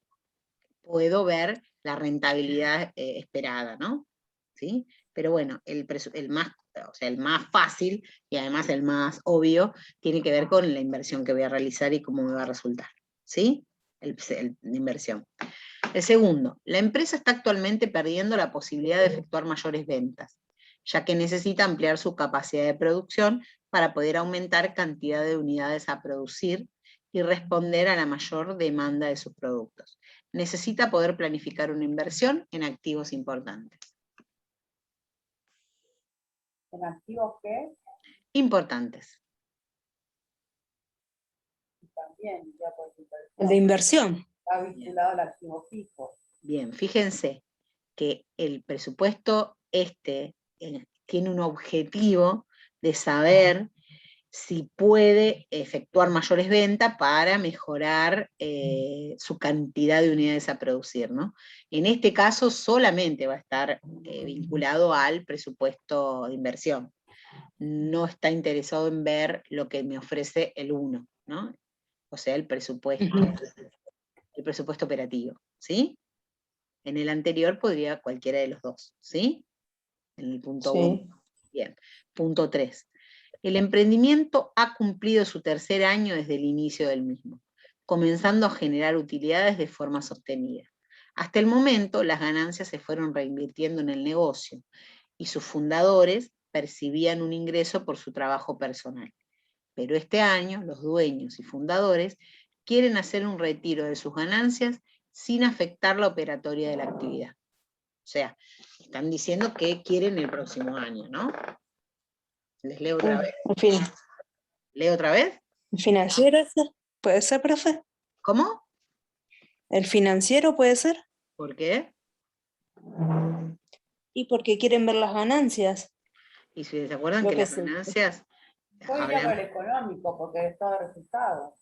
puedo ver la rentabilidad esperada, ¿no? ¿Sí? Pero bueno, el más fácil y además el más obvio tiene que ver con la inversión que voy a realizar y cómo me va a resultar, ¿sí? La inversión. El segundo, la empresa está actualmente perdiendo la posibilidad de efectuar mayores ventas, ya que necesita ampliar su capacidad de producción para poder aumentar cantidad de unidades a producir y responder a la mayor demanda de sus productos. Necesita poder planificar una inversión en activos importantes. ¿En activos qué? Importantes. Y también, ya por El de inversión. está vinculado al activo fijo. Bien, fíjense que el presupuesto tiene un objetivo de saber si puede efectuar mayores ventas para mejorar su cantidad de unidades a producir, ¿no? En este caso solamente va a estar vinculado al presupuesto de inversión. No está interesado en ver lo que me ofrece el 1, ¿no? O sea, el presupuesto operativo, ¿sí? En el anterior podría cualquiera de los dos, ¿sí? En el punto 1. Sí. Bien. Punto 3. El emprendimiento ha cumplido su tercer año desde el inicio del mismo, comenzando a generar utilidades de forma sostenida. Hasta el momento, las ganancias se fueron reinvirtiendo en el negocio y sus fundadores percibían un ingreso por su trabajo personal. Pero este año, los dueños y fundadores quieren hacer un retiro de sus ganancias sin afectar la operatoria de la actividad. O sea, están diciendo que quieren el próximo año, ¿no? Les leo otra vez. ¿Leo otra vez? ¿El financiero puede ser, profe? ¿Cómo? ¿El financiero puede ser? ¿Por qué? Y porque quieren ver las ganancias. Y si se acuerdan Lo que que las sé. ganancias... Yo iría por el económico, porque es todo resultado.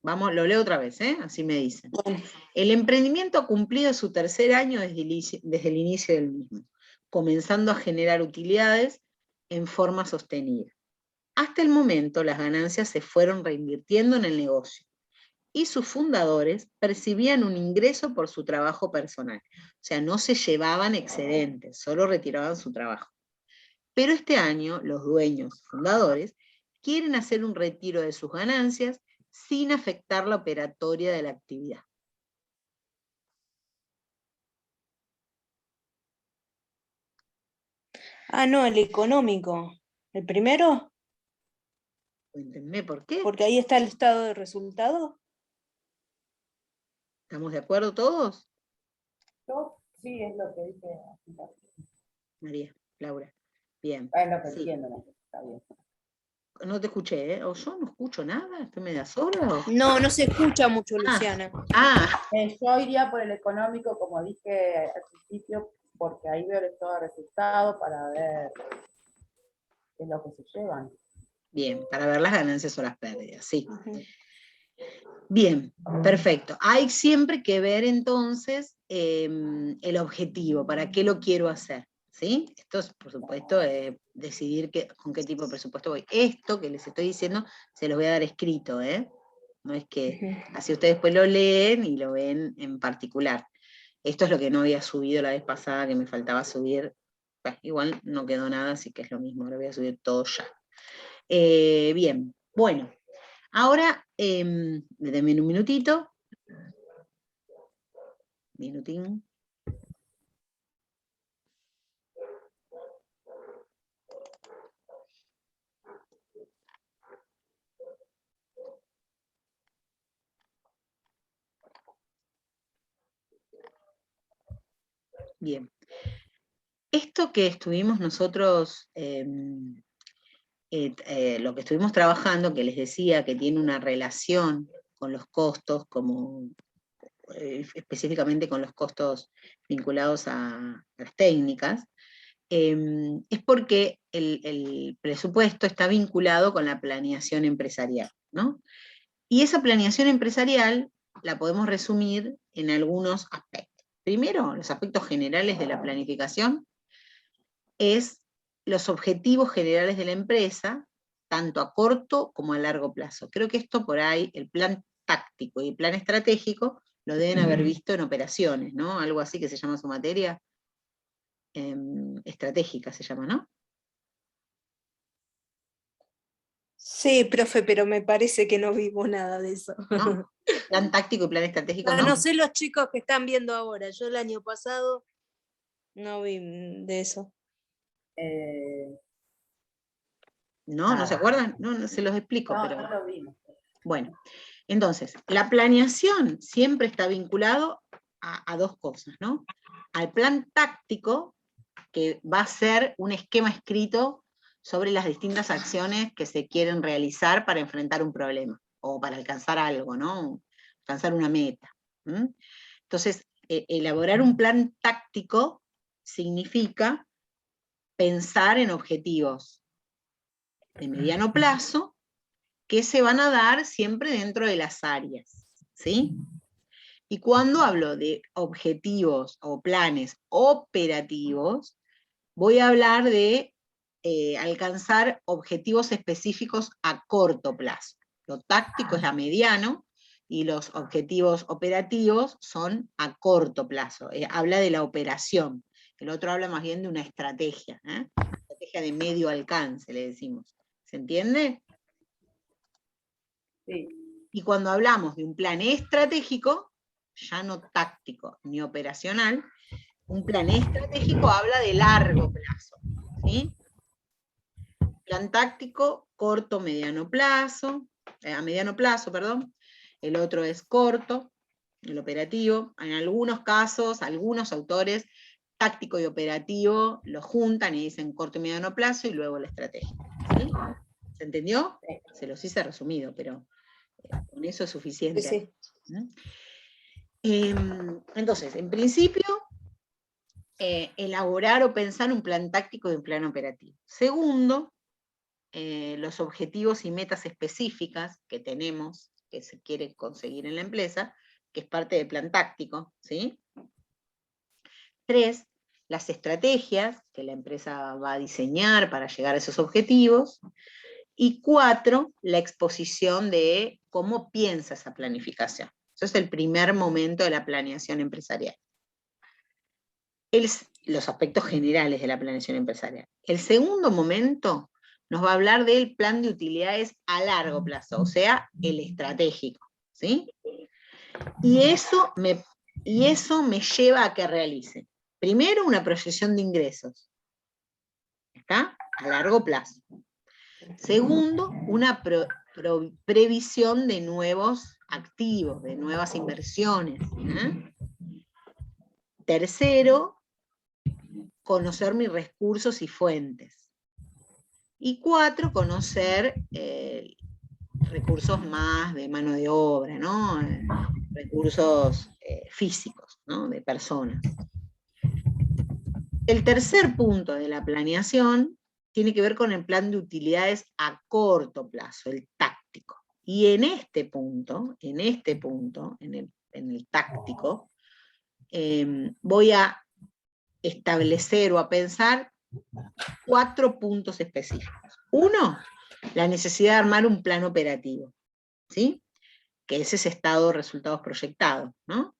Vamos, lo leo otra vez, así me dicen. Bueno, El emprendimiento ha cumplido su tercer año desde el inicio del mismo, comenzando a generar utilidades en forma sostenida. Hasta el momento, las ganancias se fueron reinvirtiendo en el negocio y sus fundadores percibían un ingreso por su trabajo personal. O sea, no se llevaban excedentes, solo retiraban su trabajo. Pero este año, los dueños fundadores quieren hacer un retiro de sus ganancias sin afectar la operatoria de la actividad. no, el económico. ¿El primero? Cuéntenme por qué. Porque ahí está el estado de resultado. ¿Estamos de acuerdo todos? Yo sí es lo que dice. María, Laura. Bien. Es lo que Sí. entiendo, ¿no? Está bien. No te escuché, ¿eh? ¿O yo no escucho nada? ¿Estoy media sorda? No se escucha mucho, Luciana. Yo iría por el económico, como dije al principio, porque ahí veo el estado de resultado para ver qué es lo que se llevan. Bien, para ver las ganancias o las pérdidas, sí. Bien, perfecto. Hay siempre que ver entonces el objetivo, para qué lo quiero hacer, ¿sí? Esto es, por supuesto, decidir con qué tipo de presupuesto voy. Esto que les estoy diciendo se los voy a dar escrito, ¿eh? No es que así ustedes después lo leen y lo ven en particular. Esto es lo que no había subido la vez pasada, que me faltaba subir. Bueno, igual no quedó nada, así que es lo mismo, ahora voy a subir todo ya. Bien, bueno. Ahora, denme un minutito. Minutín. Bien. Esto que estuvimos nosotros, lo que estuvimos trabajando, que les decía que tiene una relación con los costos, como específicamente con los costos vinculados a las técnicas, es porque el presupuesto está vinculado con la planeación empresarial, ¿no? Y esa planeación empresarial la podemos resumir en algunos aspectos. Primero, los aspectos generales de la planificación es los objetivos generales de la empresa, tanto a corto como a largo plazo. Creo que esto por ahí, el plan táctico y el plan estratégico, lo deben haber visto en operaciones, ¿no? Algo así que se llama su materia, estratégica se llama, ¿no? Sí, profe, pero me parece que no vimos nada de eso. ¿No? Plan táctico y plan estratégico, No, ¿no? no sé los chicos que están viendo ahora. Yo el año pasado No vi de eso. ¿No? ¿No se acuerdan? No, no se los explico, No, pero... no lo vimos. Bueno, entonces, la planeación siempre está vinculado a dos cosas, ¿no? Al plan táctico, que va a ser un esquema escrito sobre las distintas acciones que se quieren realizar para enfrentar un problema, o para alcanzar algo, ¿no? Alcanzar una meta. Entonces, elaborar un plan táctico significa pensar en objetivos de mediano plazo que se van a dar siempre dentro de las áreas, ¿sí? Y cuando hablo de objetivos o planes operativos, voy a hablar de alcanzar objetivos específicos a corto plazo. Lo táctico es a mediano y los objetivos operativos son a corto plazo. Habla de la operación. El otro habla más bien de una estrategia, estrategia de medio alcance, le decimos. ¿Se entiende? Sí. Y cuando hablamos de un plan estratégico, ya no táctico ni operacional, un plan estratégico habla de largo plazo, ¿sí? Plan táctico, corto, mediano plazo, a mediano plazo, perdón. El otro es corto, el operativo. En algunos casos, algunos autores, táctico y operativo lo juntan y dicen corto y mediano plazo y luego la estrategia, ¿sí? ¿Se entendió? Se los hice resumido, pero con eso es suficiente. Sí. Entonces, en principio, elaborar o pensar un plan táctico y un plan operativo. Segundo, los objetivos y metas específicas que tenemos, que se quiere conseguir en la empresa, que es parte del plan táctico, ¿sí? 3, las estrategias que la empresa va a diseñar para llegar a esos objetivos. Y 4, la exposición de cómo piensa esa planificación. Eso es el primer momento de la planeación empresarial. Los aspectos generales de la planeación empresarial. El segundo momento nos va a hablar del plan de utilidades a largo plazo, o sea, el estratégico, ¿sí? Y eso me lleva a que realice, primero, una proyección de ingresos, ¿está? A largo plazo. Segundo, una previsión de nuevos activos, de nuevas inversiones. Tercero, conocer mis recursos y fuentes. Y 4, conocer recursos más de mano de obra, ¿no? Recursos físicos, ¿no? De personas. El tercer punto de la planeación tiene que ver con el plan de utilidades a corto plazo, el táctico. Y en este punto, en el táctico, voy a establecer o a pensar 4 puntos específicos. 1, la necesidad de armar un plan operativo, ¿sí? que es ese estado de resultados proyectados, ¿no?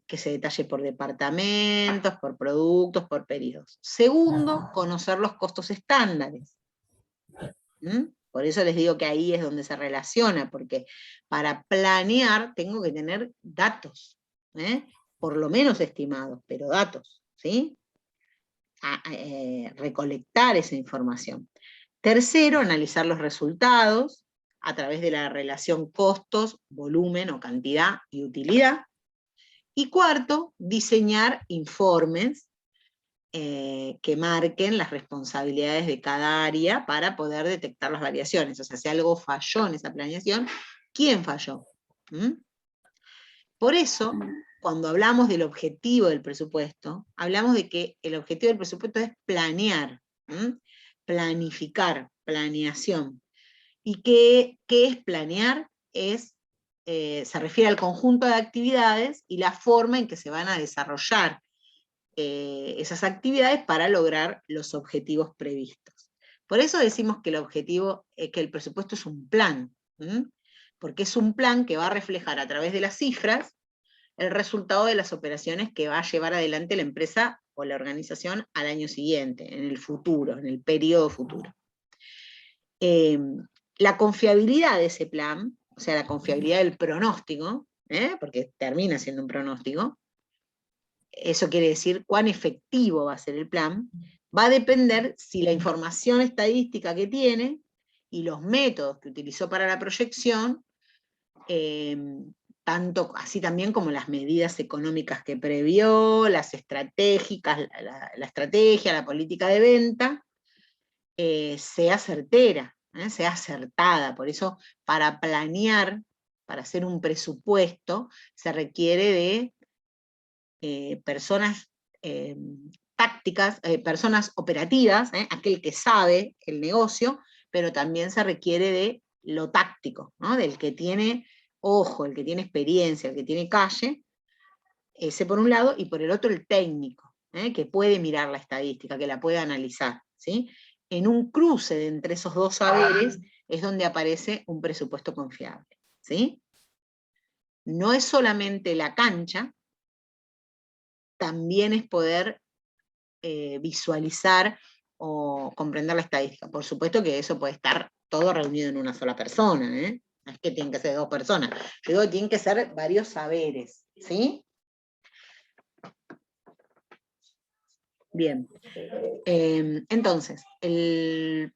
Que se detalle por departamentos, por productos, por periodos. Segundo, conocer los costos estándares. Por eso les digo que ahí es donde se relaciona, porque para planear tengo que tener datos, por lo menos estimados, pero datos, ¿sí? Recolectar esa información. Tercero, analizar los resultados a través de la relación costos, volumen o cantidad y utilidad. Y cuarto, diseñar informes que marquen las responsabilidades de cada área para poder detectar las variaciones. O sea, si algo falló en esa planeación, ¿quién falló? Por eso, cuando hablamos del objetivo del presupuesto, hablamos de que el objetivo del presupuesto es planear, planificar, planeación. ¿Y qué es planear? Se refiere al conjunto de actividades y la forma en que se van a desarrollar esas actividades para lograr los objetivos previstos. Por eso decimos que que el presupuesto es un plan, porque es un plan que va a reflejar a través de las cifras el resultado de las operaciones que va a llevar adelante la empresa o la organización al año siguiente, en el futuro, en el periodo futuro. La confiabilidad de ese plan, o sea, la confiabilidad del pronóstico, porque termina siendo un pronóstico, eso quiere decir cuán efectivo va a ser el plan, va a depender si la información estadística que tiene y los métodos que utilizó para la proyección, tanto así también como las medidas económicas que previó, las estratégicas, la estrategia, la política de venta, sea certera, sea acertada. Por eso, para planear, para hacer un presupuesto, se requiere de personas tácticas, personas operativas, aquel que sabe el negocio, pero también se requiere de lo táctico, ¿no? Del que tiene ojo, el que tiene experiencia, el que tiene calle, ese por un lado, y por el otro el técnico, que puede mirar la estadística, que la puede analizar, ¿sí? En un cruce de entre esos dos saberes es donde aparece un presupuesto confiable, ¿sí? No es solamente la cancha, también es poder visualizar o comprender la estadística. Por supuesto que eso puede estar todo reunido en una sola persona, no es que tienen que ser dos personas, yo digo que tienen que ser varios saberes, ¿sí? Bien, entonces, el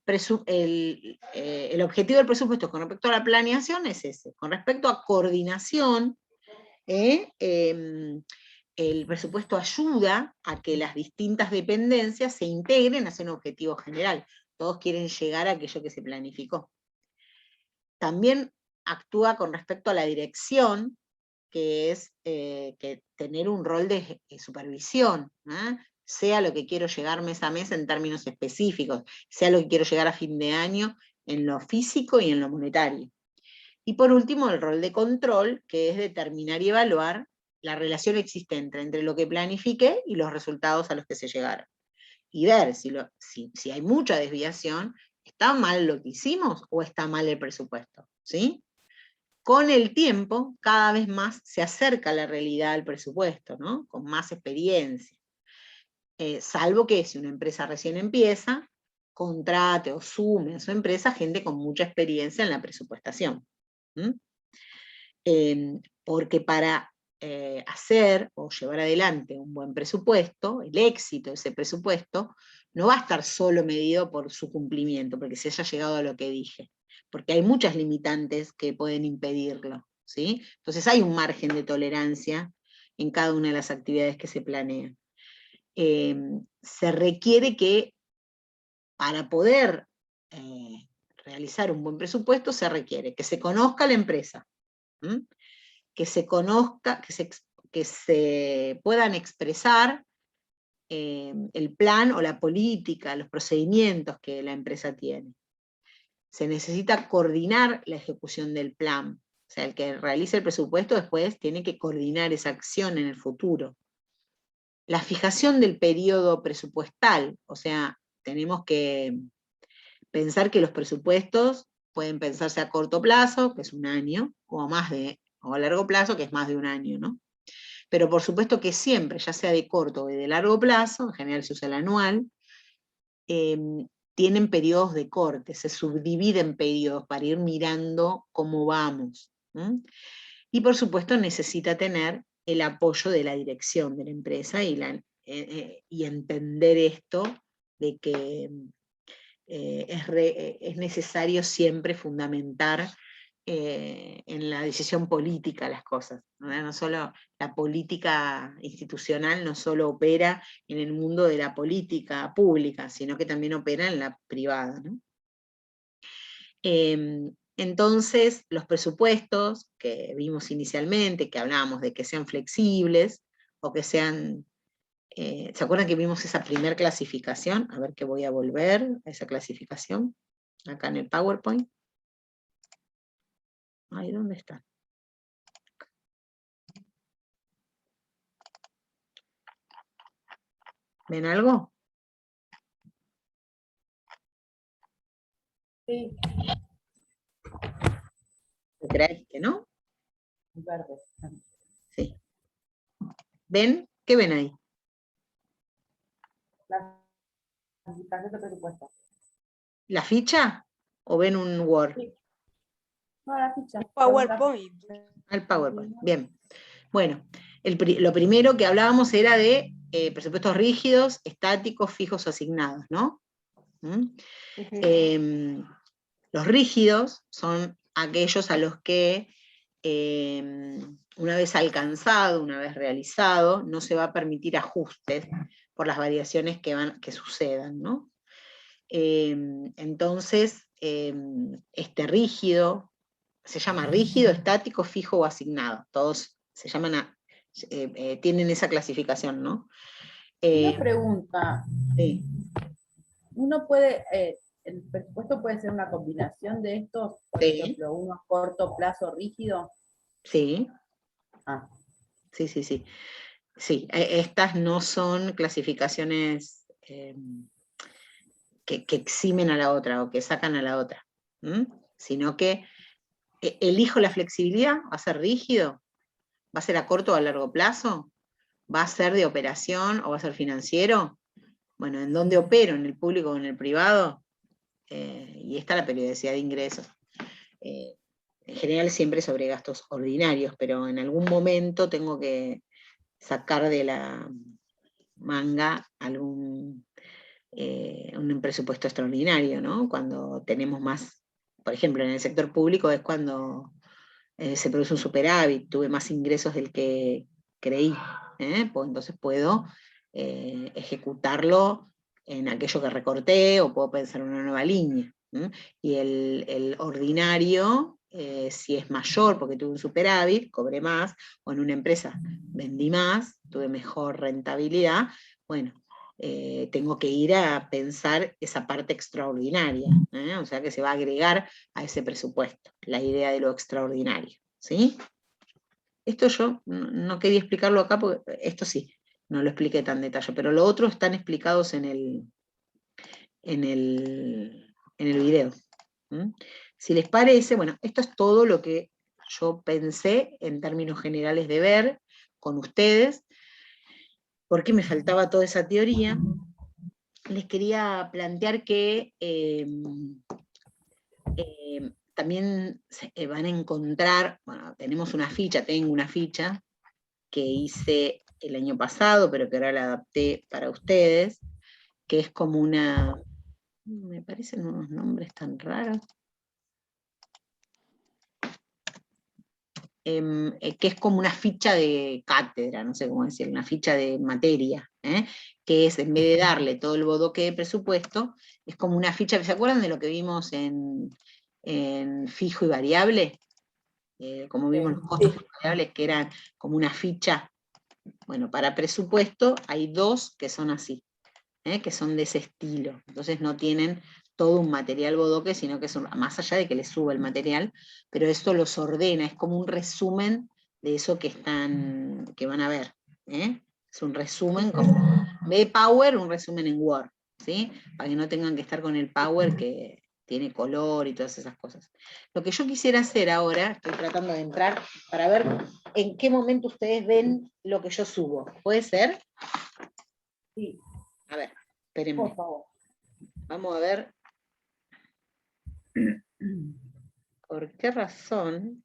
objetivo del presupuesto con respecto a la planeación es ese. Con respecto a coordinación, el presupuesto ayuda a que las distintas dependencias se integren hacia un objetivo general. Todos quieren llegar a aquello que se planificó. También actúa con respecto a la dirección, que es que tener un rol de supervisión, sea lo que quiero llegar mes a mes en términos específicos, sea lo que quiero llegar a fin de año en lo físico y en lo monetario. Y por último, el rol de control, que es determinar y evaluar la relación existente entre lo que planifiqué y los resultados a los que se llegaron. Y ver si hay mucha desviación, ¿está mal lo que hicimos o está mal el presupuesto? ¿Sí? Con el tiempo, cada vez más se acerca la realidad al presupuesto, ¿no? Con más experiencia. Salvo que si una empresa recién empieza, contrate o sume a su empresa gente con mucha experiencia en la presupuestación. Porque para hacer o llevar adelante un buen presupuesto, el éxito de ese presupuesto, no va a estar solo medido por su cumplimiento, porque se haya llegado a lo que dije, porque hay muchas limitantes que pueden impedirlo, ¿sí? Entonces hay un margen de tolerancia en cada una de las actividades que se planean. Se requiere que para poder realizar un buen presupuesto se requiere que se conozca la empresa, que se conozca, que se puedan expresar el plan o la política, los procedimientos que la empresa tiene. Se necesita coordinar la ejecución del plan. O sea, el que realice el presupuesto después tiene que coordinar esa acción en el futuro. La fijación del periodo presupuestal, o sea, tenemos que pensar que los presupuestos pueden pensarse a corto plazo, que es un año, o a largo plazo, que es más de un año, ¿no? Pero por supuesto que siempre, ya sea de corto o de largo plazo, en general se usa el anual, tienen periodos de corte, se subdividen periodos para ir mirando cómo vamos. Y por supuesto necesita tener el apoyo de la dirección de la empresa y entender esto de que es necesario siempre fundamentar en la decisión política las cosas, ¿no? No solo la política institucional no solo opera en el mundo de la política pública, sino que también opera en la privada, ¿no? Entonces, los presupuestos que vimos inicialmente, que hablábamos de que sean flexibles, o que sean... ¿se acuerdan que vimos esa primera clasificación? A ver que voy a volver a esa clasificación, acá en el PowerPoint. Ay, ¿dónde está? ¿Ven algo? Sí, ¿Crees que no? verde. Sí. ¿Ven? ¿Qué ven ahí? La clasificación de presupuesto. ¿La ficha? ¿O ven un Word? Sí. No, la ficha. PowerPoint. Al PowerPoint. Bien. Bueno, lo primero que hablábamos era de presupuestos rígidos, estáticos, fijos o asignados, ¿no? Los rígidos son aquellos a los que una vez alcanzado, una vez realizado, no se va a permitir ajustes por las variaciones que sucedan, ¿no? Entonces, este rígido se llama rígido, estático, fijo o asignado. Todos se llaman tienen esa clasificación, ¿no? Una pregunta. Sí. Uno puede, el presupuesto puede ser una combinación de estos, por Sí. ejemplo, uno a corto plazo rígido. Sí. Ah. Sí, sí, sí. Sí, estas no son clasificaciones que eximen a la otra o que sacan a la otra, sino que elijo la flexibilidad, va a ser rígido, va a ser a corto o a largo plazo, va a ser de operación o va a ser financiero. Bueno, ¿en dónde opero? ¿En el público o en el privado? Y está la periodicidad de ingresos. En general siempre sobre gastos ordinarios, pero en algún momento tengo que sacar de la manga un presupuesto extraordinario, ¿no? Cuando tenemos más, por ejemplo, en el sector público es cuando se produce un superávit, tuve más ingresos del que creí, pues entonces puedo ejecutarlo en aquello que recorté, o puedo pensar en una nueva línea. Y el ordinario, si es mayor porque tuve un superávit, cobré más, o en una empresa vendí más, tuve mejor rentabilidad, bueno, tengo que ir a pensar esa parte extraordinaria, o sea que se va a agregar a ese presupuesto, la idea de lo extraordinario, ¿sí? Esto yo no quería explicarlo acá, porque esto sí, no lo expliqué tan detalle, pero lo otro están explicados en el video. Si les parece, bueno, esto es todo lo que yo pensé en términos generales de ver con ustedes, porque me faltaba toda esa teoría. Les quería plantear que también van a encontrar, bueno, tenemos una ficha, tengo una ficha que hice el año pasado, pero que ahora la adapté para ustedes, que es como una, me parecen unos nombres tan raros, que es como una ficha de cátedra, no sé cómo decir, una ficha de materia, que es, en vez de darle todo el bodoque de presupuesto, es como una ficha, ¿se acuerdan de lo que vimos en fijo y variable? Como vimos los costos fijos y variables, que eran como una ficha. Bueno, para presupuesto hay dos que son así, que son de ese estilo, entonces no tienen todo un material bodoque, sino que son, más allá de que les suba el material, pero esto los ordena, es como un resumen de eso que van a ver. Es un resumen, como de Power, un resumen en Word, ¿sí? Para que no tengan que estar con el Power, que tiene color y todas esas cosas. Lo que yo quisiera hacer ahora, estoy tratando de entrar para ver en qué momento ustedes ven lo que yo subo. ¿Puede ser? Sí, A ver, espérenme. por favor. Vamos a ver por qué razón.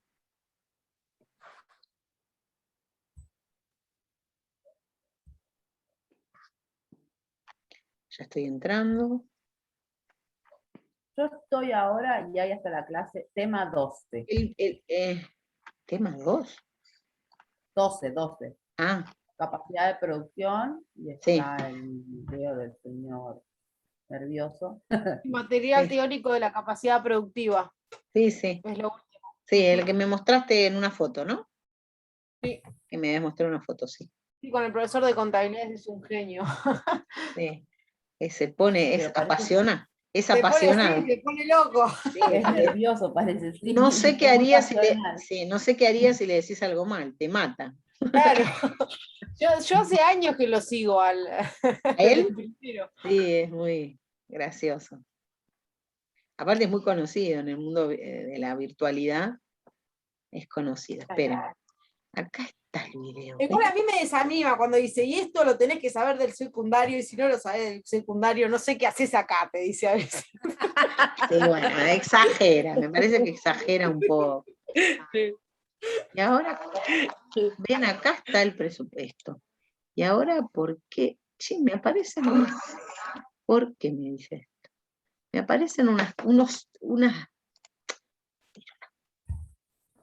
Ya estoy entrando. Yo estoy ahora y hay hasta la clase tema 12. ¿Tema 2? 12. Ah, Capacidad de producción y sí. está el video del señor nervioso. Material Sí. teórico de la capacidad productiva. Sí, sí. Es lo último. Sí, el que me mostraste en una foto, ¿no? Sí. Que me habías mostrado una foto, sí. Sí, con el profesor de contabilidad es un genio. Sí. Se pone, Pero parece- apasiona. Es Se pone, apasionado. sí, se pone loco. Sí, Es nervioso, parece. Sí. no sé qué Es muy haría si le, pasional. sí, no sé qué haría si le decís algo mal, te mata. Claro. Yo hace años que lo sigo al ¿A él? primero. Sí, es muy gracioso. Aparte es muy conocido en el mundo de la virtualidad. Es conocido. Esperen. Acá está el video. Igual a mí me desanima cuando dice, y esto lo tenés que saber del secundario, y si no lo sabés del secundario, no sé qué haces acá, te dice a veces. Sí, bueno, exagera, me parece que exagera un poco. Y ahora, ven, acá está el presupuesto. Y ahora, ¿por qué? Sí, me aparecen unas. ¿Por qué me dice esto? Me aparecen unas.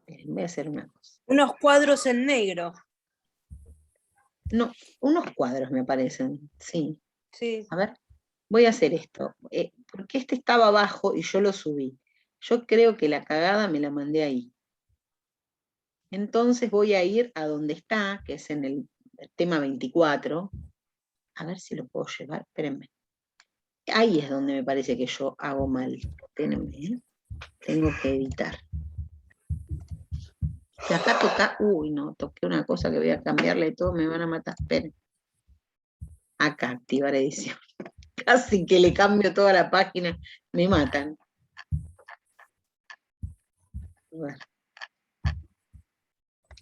Esperen, voy a hacer una cosa. Unos cuadros en negro. No, unos cuadros me aparecen, sí. Sí. A ver, voy a hacer esto. Porque este estaba abajo y yo lo subí. Yo creo que la cagada me la mandé ahí. Entonces voy a ir a donde está, que es en el tema 24. A ver si lo puedo llevar. Espérenme. Ahí es donde me parece que yo hago mal. Espérenme, ¿eh? Tengo que editar. Si acá toca. Uy, no, toqué una cosa que voy a cambiarle todo, me van a matar. Esperen. Acá, activar edición. Casi que le cambio toda la página. Me matan.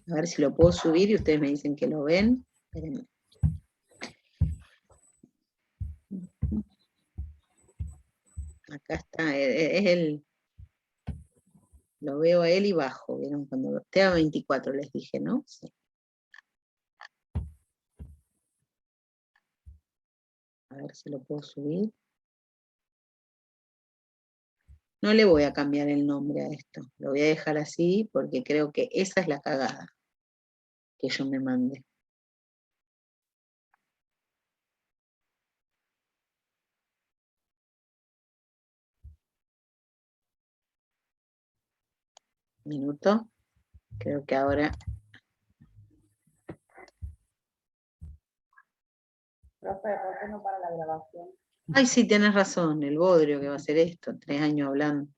A ver si lo puedo subir y ustedes me dicen que lo ven. Espérenme. Acá está, es el. Lo veo a él y bajo. ¿Vieron? Cuando esté a 24 les dije, ¿no? Sí. A ver si lo puedo subir. No le voy a cambiar el nombre a esto. Lo voy a dejar así porque creo que esa es la cagada que yo me mandé. Minuto. Creo que ahora. Profe, ¿por qué no para la grabación? Ay, sí, tienes razón. El bodrio que va a hacer esto. 3 años hablando.